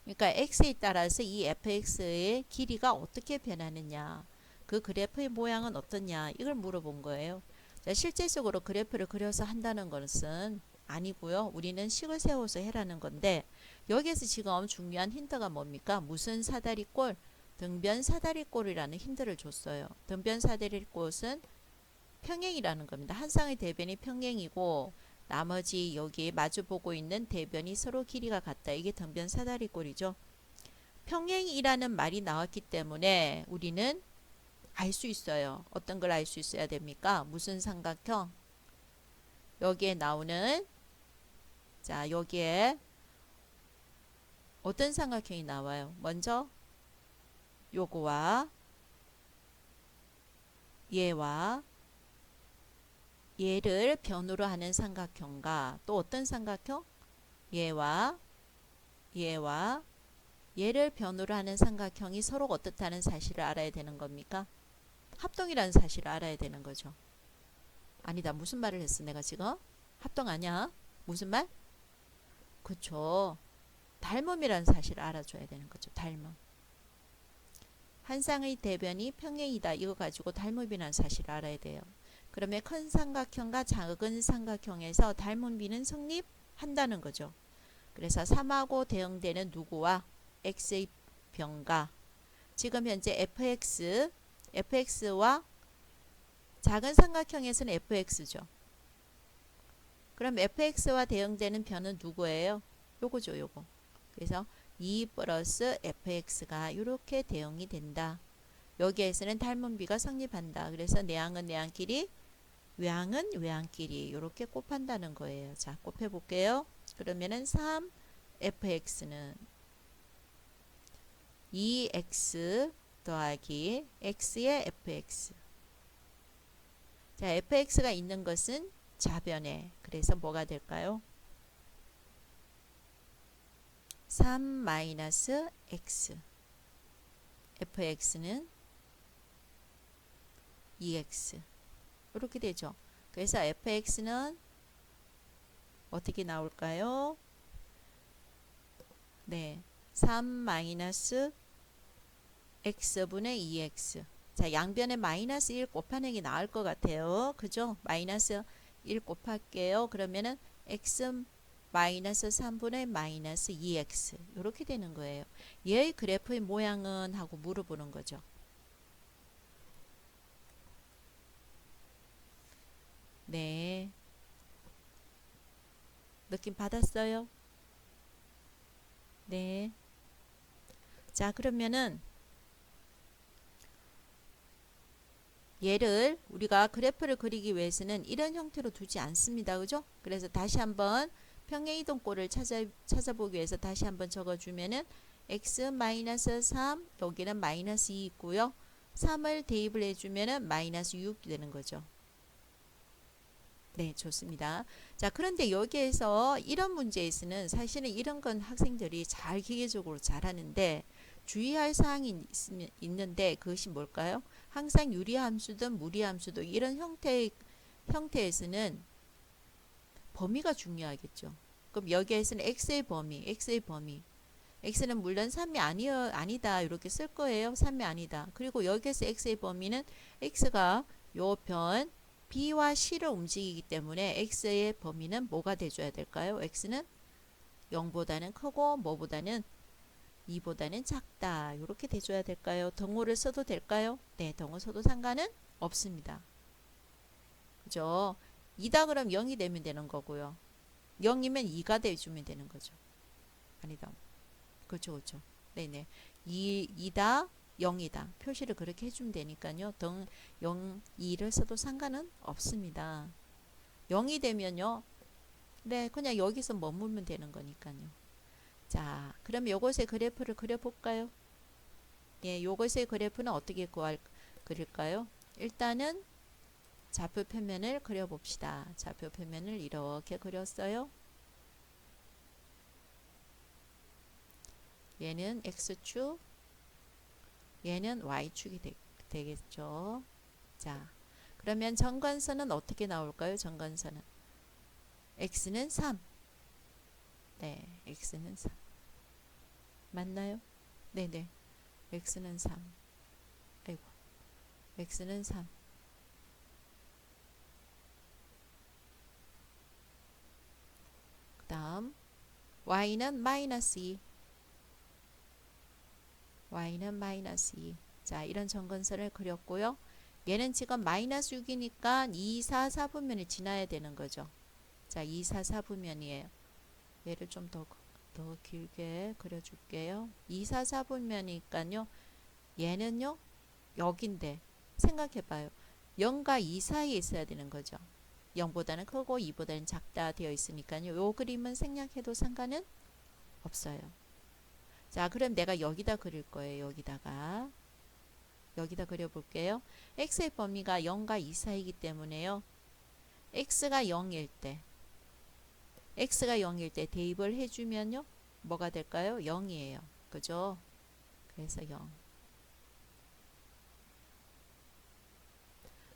그러니까 x에 따라서 이 fx의 길이가 어떻게 변하느냐, 그 그래프의 모양은 어떠냐, 이걸 물어본 거예요. 자, 실제적으로 그래프를 그려서 한다는 것은 아니고요. 우리는 식을 세워서 해라는 건데, 여기에서 지금 중요한 힌트가 뭡니까? 무슨 사다리꼴? 등변 사다리꼴이라는 힌트를 줬어요. 등변 사다리꼴은 평행이라는 겁니다. 한 쌍의 대변이 평행이고 나머지 여기 마주보고 있는 대변이 서로 길이가 같다. 이게 등변 사다리꼴이죠. 평행이라는 말이 나왔기 때문에 우리는 알 수 있어요. 어떤 걸 알 수 있어야 됩니까? 무슨 삼각형? 여기에 나오는, 자, 여기에 어떤 삼각형이 나와요? 먼저 요거와 얘와 얘를 변으로 하는 삼각형과 또 어떤 삼각형? 얘와 얘를 변으로 하는 삼각형이 서로 어떻다는 사실을 알아야 되는 겁니까? 합동이라는 사실을 알아야 되는 거죠. 아니다. 무슨 말을 했어 내가 지금? 합동 아니야? 무슨 말? 그쵸. 닮음이라는 사실을 알아줘야 되는 거죠. 닮음. 한 쌍의 대변이 평행이다. 이거 가지고 닮음이라는 사실을 알아야 돼요. 그러면 큰 삼각형과 작은 삼각형에서 닮음비는 성립한다는 거죠. 그래서 3하고 대응되는 누구와 x의 변과, 지금 현재 fx와 작은 삼각형에서는 fx죠. 그럼 fx와 대응되는 변은 누구예요? 요거죠, 요거. 그래서 2 플러스 fx가 이렇게 대응이 된다. 여기에서는 닮음비가 성립한다. 그래서 내항은 내항끼리, 외항은 외항끼리 이렇게 곱한다는 거예요. 자, 곱해볼게요. 그러면은 3fx는 2x 더하기 x의 fx. 자, fx가 있는 것은 좌변에. 그래서 뭐가 될까요? 3 마이너스 x. fx는 2x. 이렇게 되죠. 그래서 fx는 어떻게 나올까요? 네, 3 마이너스 x분의 2x. 자, 양변에 마이너스 1 곱하는 게 나을 것 같아요. 그죠? 마이너스 1 곱할게요. 그러면은 x 마이너스 3분의 마이너스 2x 이렇게 되는 거예요. 얘의 그래프의 모양은 하고 물어보는 거죠. 네, 느낌 받았어요? 네. 자, 그러면은 얘를 우리가 그래프를 그리기 위해서는 이런 형태로 두지 않습니다. 그죠? 그래서 다시 한번 평행이동꼴을 찾아보기 위해서 다시 한번 적어주면은 x-3, 여기는 마이너스 2 있고요. 3을 대입을 해주면은 마이너스 6이 되는 거죠. 네, 좋습니다. 자, 그런데 여기에서 이런 문제에서는 사실은 이런 건 학생들이 잘 기계적으로 잘하는데 주의할 사항이 있는데 그것이 뭘까요? 항상 유리함수든 무리함수든 이런 형태에서는 범위가 중요하겠죠. 그럼 여기에서는 x의 범위, x는 물론 3이 아니다 이렇게 쓸 거예요. 3이 아니다. 그리고 여기에서 x의 범위는 x가 요 변 b와 c를 움직이기 때문에 x의 범위는 뭐가 돼줘야 될까요? x는 0보다는 크고 뭐보다는 2보다는 작다. 이렇게 돼줘야 될까요? 등호를 써도 될까요? 네, 등호 써도 상관은 없습니다. 그죠? 2다 그럼 0이 되면 되는 거고요. 0이면 2가 돼주면 되는 거죠. 아니다. 그렇죠, 그렇죠. 네네. 2다, 0이다. 표시를 그렇게 해주면 되니까요. 0, 2를 써도 상관은 없습니다. 0이 되면요. 네, 그냥 여기서 머물면 되는 거니까요. 자, 그럼 요것의 그래프를 그려볼까요? 예, 요것의 그래프는 어떻게 그릴까요? 일단은 좌표 평면을 그려봅시다. 좌표 평면을 이렇게 그렸어요. 얘는 X축, 얘는 Y축이 되겠죠. 자, 그러면 정관선은 어떻게 나올까요? 정관선은 X는 3. 네, X는 3. 맞나요? 네네. X는 3. 아이고, X는 3. 그 다음 Y는 마이너스 2. Y는 마이너스 2. 자, 이런 정근선을 그렸고요. 얘는 지금 마이너스 6이니까 2, 4, 4분면을 지나야 되는 거죠. 자, 2, 4, 4분면이에요. 얘를 좀 더 길게 그려줄게요. 2, 4, 4분면이니까요. 얘는요. 여긴데 생각해봐요. 0과 2 사이에 있어야 되는 거죠. 0보다는 크고 2보다는 작다 되어 있으니까요. 요 그림은 생략해도 상관은 없어요. 자, 그럼 내가 여기다 그릴 거예요. 여기다 그려볼게요. x의 범위가 0과 2 사이이기 때문에요. x가 0일 때 대입을 해주면요. 뭐가 될까요? 0이에요. 그죠? 그래서 0.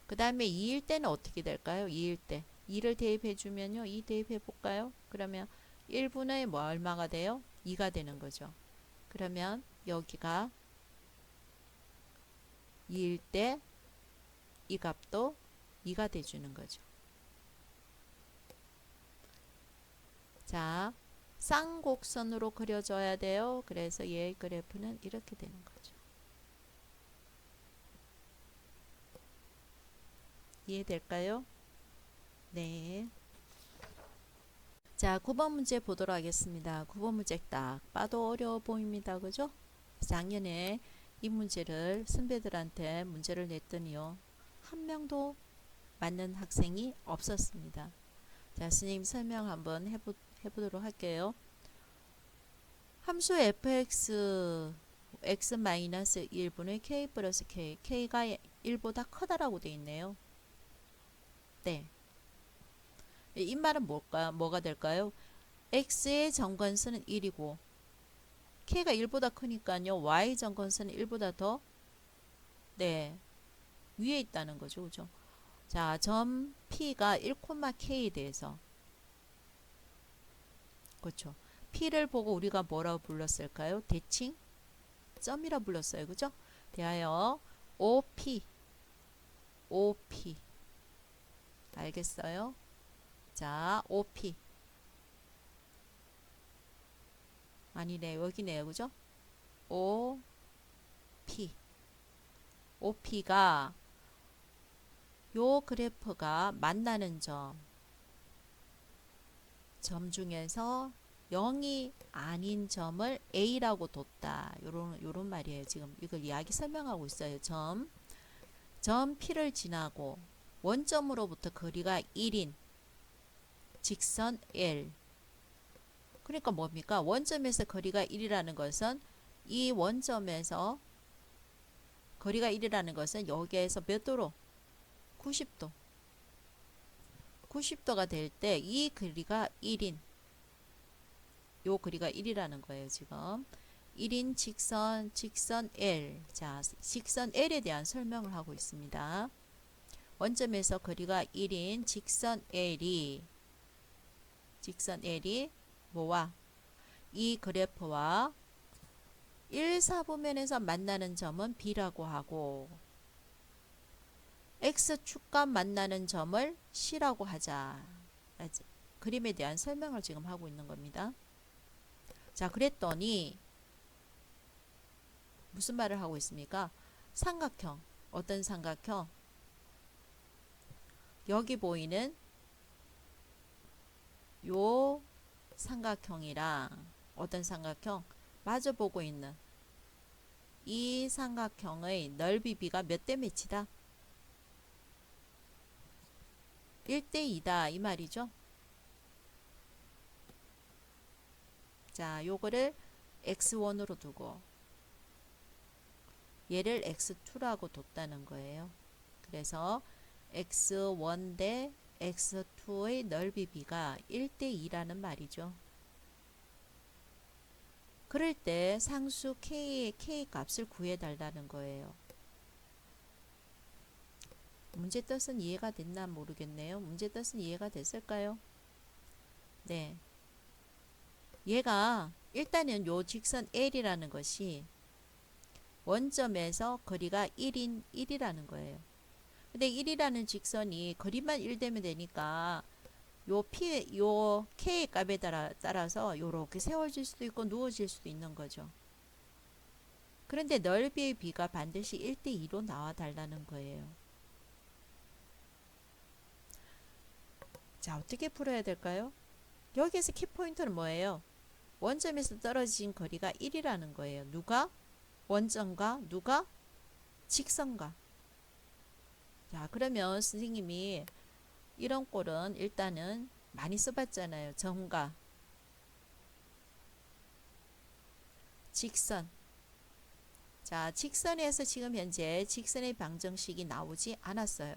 그 다음에 2일 때는 어떻게 될까요? 2일 때. 2를 대입해주면요. 2 대입해볼까요? 그러면 1분의 뭐 얼마가 돼요? 2가 되는 거죠. 그러면 여기가 2일 때 이 값도 2가 돼주는 거죠. 자, 쌍곡선으로 그려줘야 돼요. 그래서 얘의 그래프는 이렇게 되는 거죠. 이해될까요? 네. 자, 9번 문제 보도록 하겠습니다. 9번 문제 딱 봐도 어려워 보입니다. 그죠? 작년에 이 문제를 선배들한테 문제를 냈더니요. 한 명도 맞는 학생이 없었습니다. 자, 선생님 설명 한번 해보도록 할게요. 함수 fx x-1분의 k 플러스 k, k가 1보다 크다라고 되어 있네요. 네. 이 말은 뭐가 될까요? x의 정관선은 1이고 k가 1보다 크니까요. y 정관선은 1보다 더 네, 위에 있다는 거죠. 그죠? 자, 점 P가 1,K에 대해서 그렇죠. P를 보고 우리가 뭐라고 불렀을까요? 대칭 점이라 불렀어요. 그죠? 대하여 OP 알겠어요? 자, OP 아니네. 여기네요. 그죠? OP가 요 그래프가 만나는 점 중에서 0이 아닌 점을 A라고 뒀다. 요런 말이에요. 지금 이걸 이야기 설명하고 있어요. 점 P를 지나고 원점으로부터 거리가 1인 직선 L. 그러니까 뭡니까? 원점에서 거리가 1이라는 것은 이 원점에서 거리가 1이라는 것은 여기에서 몇 도로? 90도. 90도가 될 때 이 거리가 1인 요 거리가 1이라는 거예요. 지금 1인 직선 L. 자, 직선 L에 대한 설명을 하고 있습니다. 원점에서 거리가 1인 직선 L이 직선 L이 뭐와 이 그래프와 1, 4분면에서 만나는 점은 B라고 하고 X축과 만나는 점을 C라고 하자. 그림에 대한 설명을 지금 하고 있는 겁니다. 자, 그랬더니 무슨 말을 하고 있습니까? 삼각형. 어떤 삼각형? 여기 보이는 요 삼각형이랑 어떤 삼각형? 마주보고 있는 이 삼각형의 넓이 B가 몇 대 몇이다? 1대 2다 이 말이죠. 자, 요거를 x1으로 두고 얘를 x2라고 뒀다는 거예요. 그래서 x1 대 x2의 넓이 B가 1대 2라는 말이죠. 그럴 때 상수 K의 K 값을 구해달라는 거예요. 문제 뜻은 이해가 됐나 모르겠네요. 문제 뜻은 이해가 됐을까요? 네. 얘가 일단은 요 직선 L이라는 것이 원점에서 거리가 1이라는 거예요. 근데 1이라는 직선이 거리만 1 되면 되니까 요 K의 값에 따라서 요렇게 세워질 수도 있고 누워질 수도 있는 거죠. 그런데 넓이의 B가 반드시 1대 2로 나와 달라는 거예요. 자, 어떻게 풀어야 될까요? 여기에서 키포인트는 뭐예요? 원점에서 떨어진 거리가 1이라는 거예요. 누가? 원점과 누가? 직선과. 자, 그러면 선생님이 이런 꼴은 일단은 많이 써봤잖아요. 점과 직선. 자, 직선에서 지금 현재 직선의 방정식이 나오지 않았어요.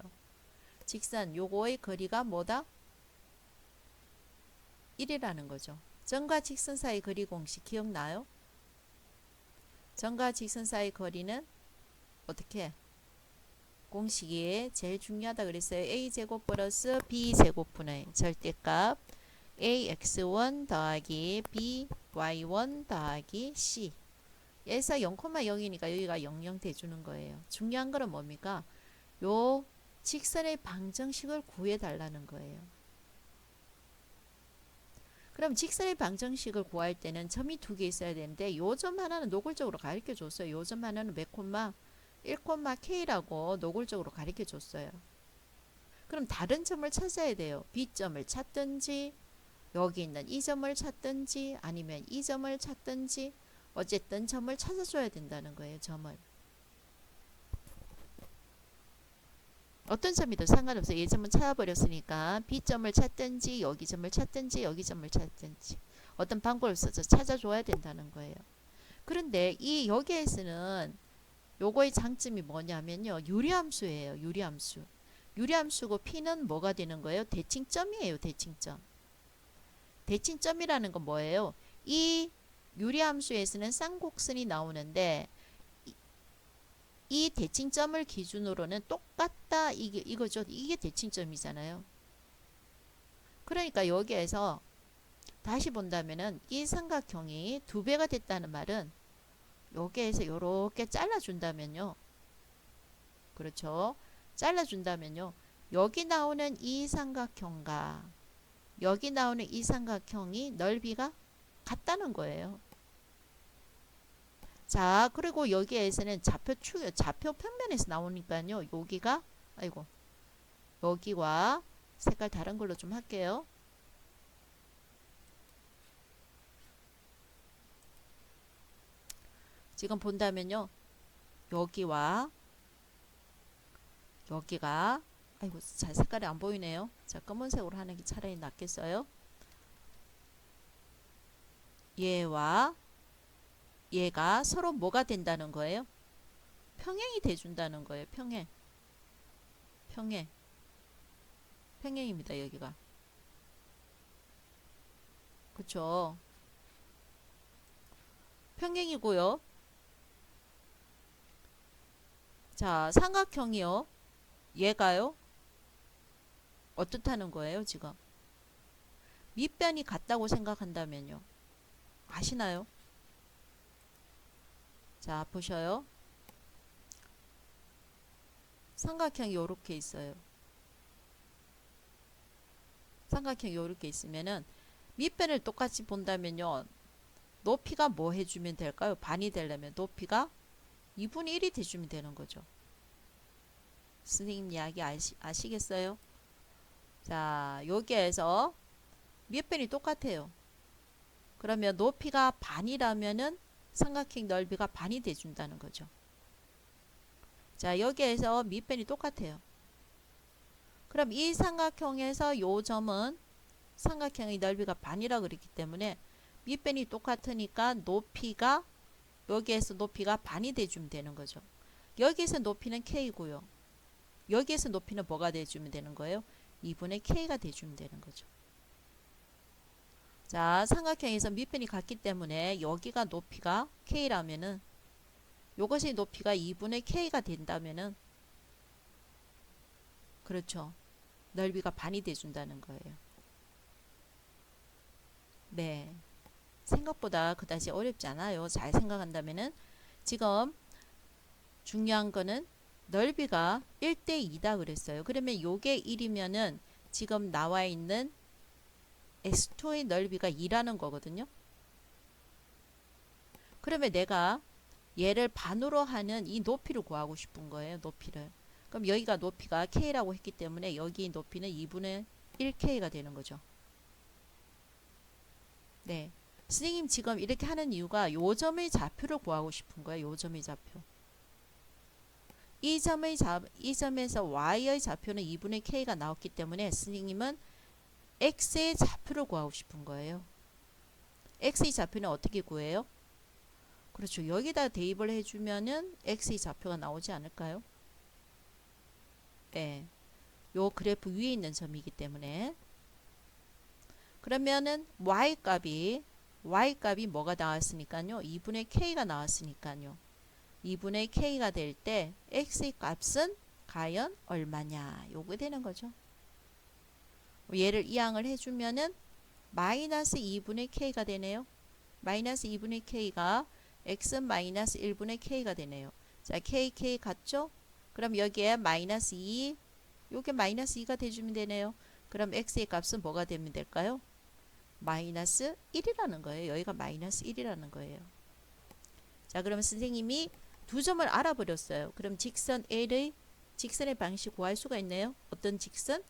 직선 요거의 거리가 뭐다? 1이라는 거죠. 점과 직선 사이 거리 공식 기억나요? 점과 직선 사이 거리는 어떻게? 공식이 제일 중요하다 그랬어요. a제곱 플러스 b제곱분의 절대값 ax1 더하기 by1 더하기 c 에서 0,0이니까 여기가 00 대주는 거예요. 중요한 거는 뭡니까? 요 직선의 방정식을 구해달라는 거예요. 그럼 직선의 방정식을 구할 때는 점이 두 개 있어야 되는데 요 점 하나는 노골적으로 가르쳐 줬어요. 요 점 하나는 몇 콤마? 1,K라고 노골적으로 가르쳐 줬어요. 그럼 다른 점을 찾아야 돼요. B점을 찾든지 여기 있는 이 점을 찾든지 아니면 이 점을 찾든지 어쨌든 점을 찾아줘야 된다는 거예요. 점을. 어떤 점이든 상관없어요. 이 점은 찾아버렸으니까 B점을 찾든지 여기 점을 찾든지 여기 점을 찾든지 어떤 방법을 써서 찾아줘야 된다는 거예요. 그런데 이 여기에서는 요거의 장점이 뭐냐면요. 유리함수예요. 유리함수. 유리함수고 P는 뭐가 되는 거예요? 대칭점이에요. 대칭점. 대칭점이라는 건 뭐예요? 이 유리함수에서는 쌍곡선이 나오는데 이 대칭점을 기준으로는 똑같다 이거죠. 이게 대칭점이잖아요. 그러니까 여기에서 다시 본다면은 이 삼각형이 두 배가 됐다는 말은 여기에서 이렇게 잘라준다면요. 그렇죠. 잘라준다면요. 여기 나오는 이 삼각형과 여기 나오는 이 삼각형이 넓이가 같다는 거예요. 자, 그리고 여기에서는 좌표 평면에서 나오니까요. 여기가 아이고 여기와 색깔 다른 걸로 좀 할게요. 지금 본다면요. 여기와 여기가 아이고 자 색깔이 안 보이네요. 자, 검은색으로 하는 게 차라리 낫겠어요. 얘와 얘가 서로 뭐가 된다는 거예요? 평행이 돼준다는 거예요. 평행. 평행. 평행입니다. 여기가. 그쵸. 평행이고요. 자, 삼각형이요. 얘가요. 어떻다는 거예요, 지금? 밑변이 같다고 생각한다면요. 아시나요? 자, 보셔요. 삼각형이 요렇게 있어요. 삼각형이 요렇게 있으면은 밑변을 똑같이 본다면요. 높이가 뭐 해주면 될까요? 반이 되려면 높이가 2분의 1이 돼주면 되는 거죠. 선생님 이야기 아시겠어요? 자, 여기에서 밑변이 똑같아요. 그러면 높이가 반이라면은 삼각형 넓이가 반이 돼준다는 거죠. 자, 여기에서 밑변이 똑같아요. 그럼 이 삼각형에서 요 점은 삼각형의 넓이가 반이라 그랬기 때문에 밑변이 똑같으니까 높이가 여기에서 높이가 반이 돼주면 되는 거죠. 여기에서 높이는 K고요. 여기에서 높이는 뭐가 돼주면 되는 거예요? 2분의 K가 돼주면 되는 거죠. 자, 삼각형에서 밑변이 같기 때문에 여기가 높이가 K라면은 요것이 높이가 2분의 K가 된다면은 그렇죠. 넓이가 반이 돼준다는 거예요. 네. 생각보다 그다지 어렵지 않아요. 잘 생각한다면은 지금 중요한 거는 넓이가 1대 2다 그랬어요. 그러면 요게 1이면은 지금 나와 있는 x2의 넓이가 2라는 거거든요. 그러면 내가 얘를 반으로 하는 이 높이를 구하고 싶은 거예요. 높이를. 그럼 여기가 높이가 k라고 했기 때문에 여기 높이는 2분의 1k가 되는 거죠. 네. 선생님 지금 이렇게 하는 이유가 요 점의 좌표를 구하고 싶은 거예요. 요 점의 좌표. 이 점에서 y의 좌표는 2분의 k가 나왔기 때문에 선생님은 x의 좌표를 구하고 싶은 거예요. x의 좌표는 어떻게 구해요? 그렇죠. 여기다 대입을 해주면은 x의 좌표가 나오지 않을까요? 네. 요 그래프 위에 있는 점이기 때문에 그러면은 y값이 뭐가 나왔으니까요. 2분의 k가 나왔으니까요. 2분의 k가 될 때 x의 값은 과연 얼마냐 요거 되는 거죠. 얘를 이항을 해주면은 마이너스 2분의 k가 되네요. 마이너스 2분의 k가 x 마이너스 1분의 k가 되네요. 자, k 같죠? 그럼 여기에 마이너스 2 요게 마이너스 2가 돼주면 되네요. 그럼 x의 값은 뭐가 되면 될까요? 마이너스 1이라는 거예요. 여기가 마이너스 1이라는 거예요. 자, 그러면 선생님이 두 점을 알아버렸어요. 그럼 직선의 방식 구할 수가 있네요. 어떤 직선?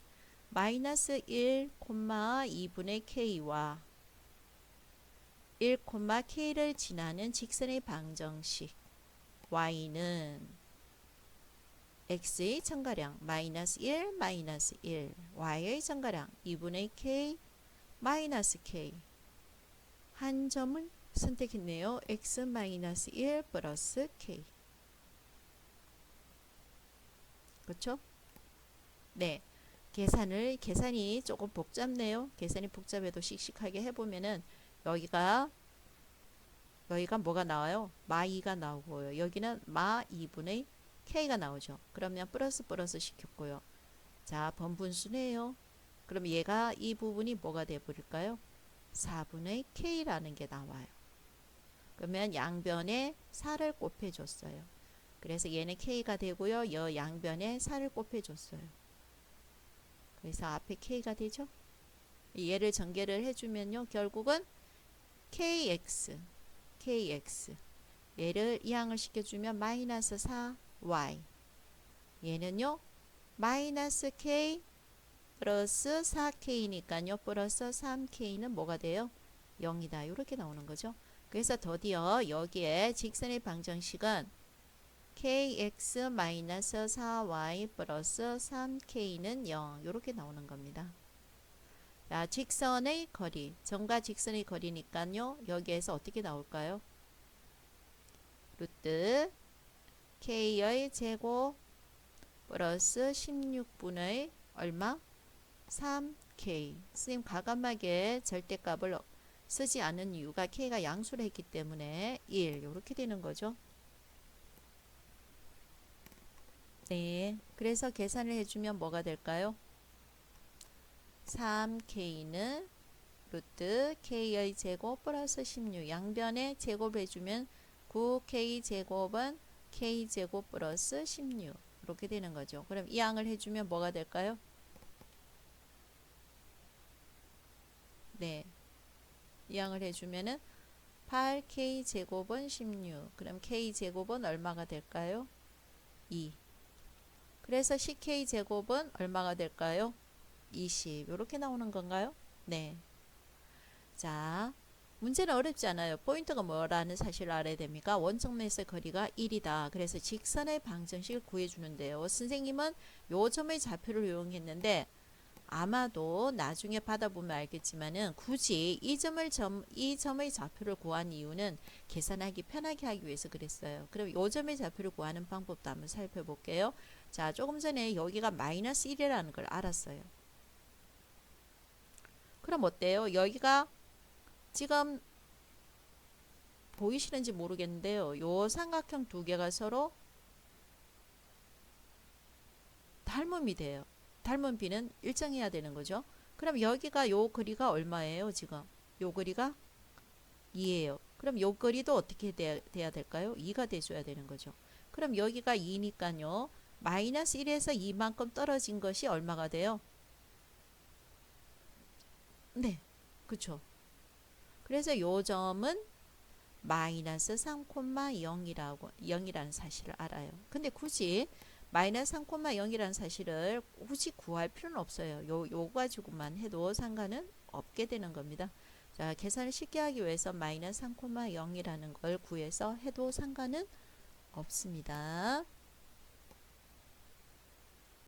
마이너스 1, 2분의 k와 1, k를 지나는 직선의 방정식 y는 x의 정가량 마이너스 1, 마이너스 1 y의 정가량 2분의 k 마이너스 k 한 점을 선택했네요. x 마이너스 1 플러스 k 그렇죠? 네. 계산이 조금 복잡네요. 계산이 복잡해도 씩씩하게 해보면은 여기가 뭐가 나와요? 마 2가 나오고요. 여기는 마 2분의 k가 나오죠. 그러면 플러스 시켰고요. 자, 번분수네요. 그럼 얘가 이 부분이 뭐가 돼버릴까요? 4분의 k라는 게 나와요. 그러면 양변에 4를 곱해줬어요. 그래서 얘는 k가 되고요. 여 양변에 4를 곱해줬어요. 그래서 앞에 k가 되죠. 얘를 전개를 해주면요. 결국은 kx 얘를 이항을 시켜주면 마이너스 4y 얘는요. 마이너스 k 플러스 4k니까요. 플러스 3k는 뭐가 돼요? 0이다. 이렇게 나오는 거죠. 그래서 드디어 여기에 직선의 방정식은 kx 마이너스 4y 플러스 3k는 0 이렇게 나오는 겁니다. 자, 직선의 거리, 점과 직선의 거리니까요. 여기에서 어떻게 나올까요? 루트 k의 제곱 플러스 16분의 얼마? 3k. 선생님 과감하게 절대값을 쓰지 않은 이유가 k가 양수를 했기 때문에 1 이렇게 되는 거죠. 네. 그래서 계산을 해주면 뭐가 될까요? 3k는 루트 k의 제곱 플러스 16 양변에 제곱해주면 9k 제곱은 k 제곱 플러스 16 이렇게 되는 거죠. 그럼 이 양을 해주면 뭐가 될까요? 네, 이 양을 해주면은 8k 제곱은 16 그럼 k 제곱은 얼마가 될까요? 2. 그래서 10k 제곱은 얼마가 될까요? 20 이렇게 나오는 건가요? 네. 자, 문제는 어렵지 않아요. 포인트가 뭐라는 사실을 알아야 됩니까? 원점에서의 거리가 1이다. 그래서 직선의 방정식을 구해주는데요. 선생님은 요 점의 좌표를 이용했는데 아마도 나중에 받아보면 알겠지만은 굳이 이 점의 좌표를 구한 이유는 계산하기 편하게 하기 위해서 그랬어요. 그럼 요 점의 좌표를 구하는 방법도 한번 살펴볼게요. 자, 조금 전에 여기가 마이너스 1이라는 걸 알았어요. 그럼 어때요? 여기가 지금 보이시는지 모르겠는데요. 요 삼각형 두 개가 서로 닮음이 돼요. 닮은 비는 일정해야 되는 거죠. 그럼 여기가 요 거리가 얼마예요? 지금 요 거리가 2예요. 그럼 요 거리도 어떻게 돼야 될까요? 2가 돼줘야 되는 거죠. 그럼 여기가 2니까요. 마이너스 1에서 2만큼 떨어진 것이 얼마가 돼요? 네, 그쵸. 그래서 요 점은 마이너스 3,0이라는 사실을 알아요. 근데 굳이 마이너스 3,0이라는 사실을 굳이 구할 필요는 없어요. 요 가지고만 해도 상관은 없게 되는 겁니다. 자, 계산을 쉽게 하기 위해서 마이너스 3,0이라는 걸 구해서 해도 상관은 없습니다.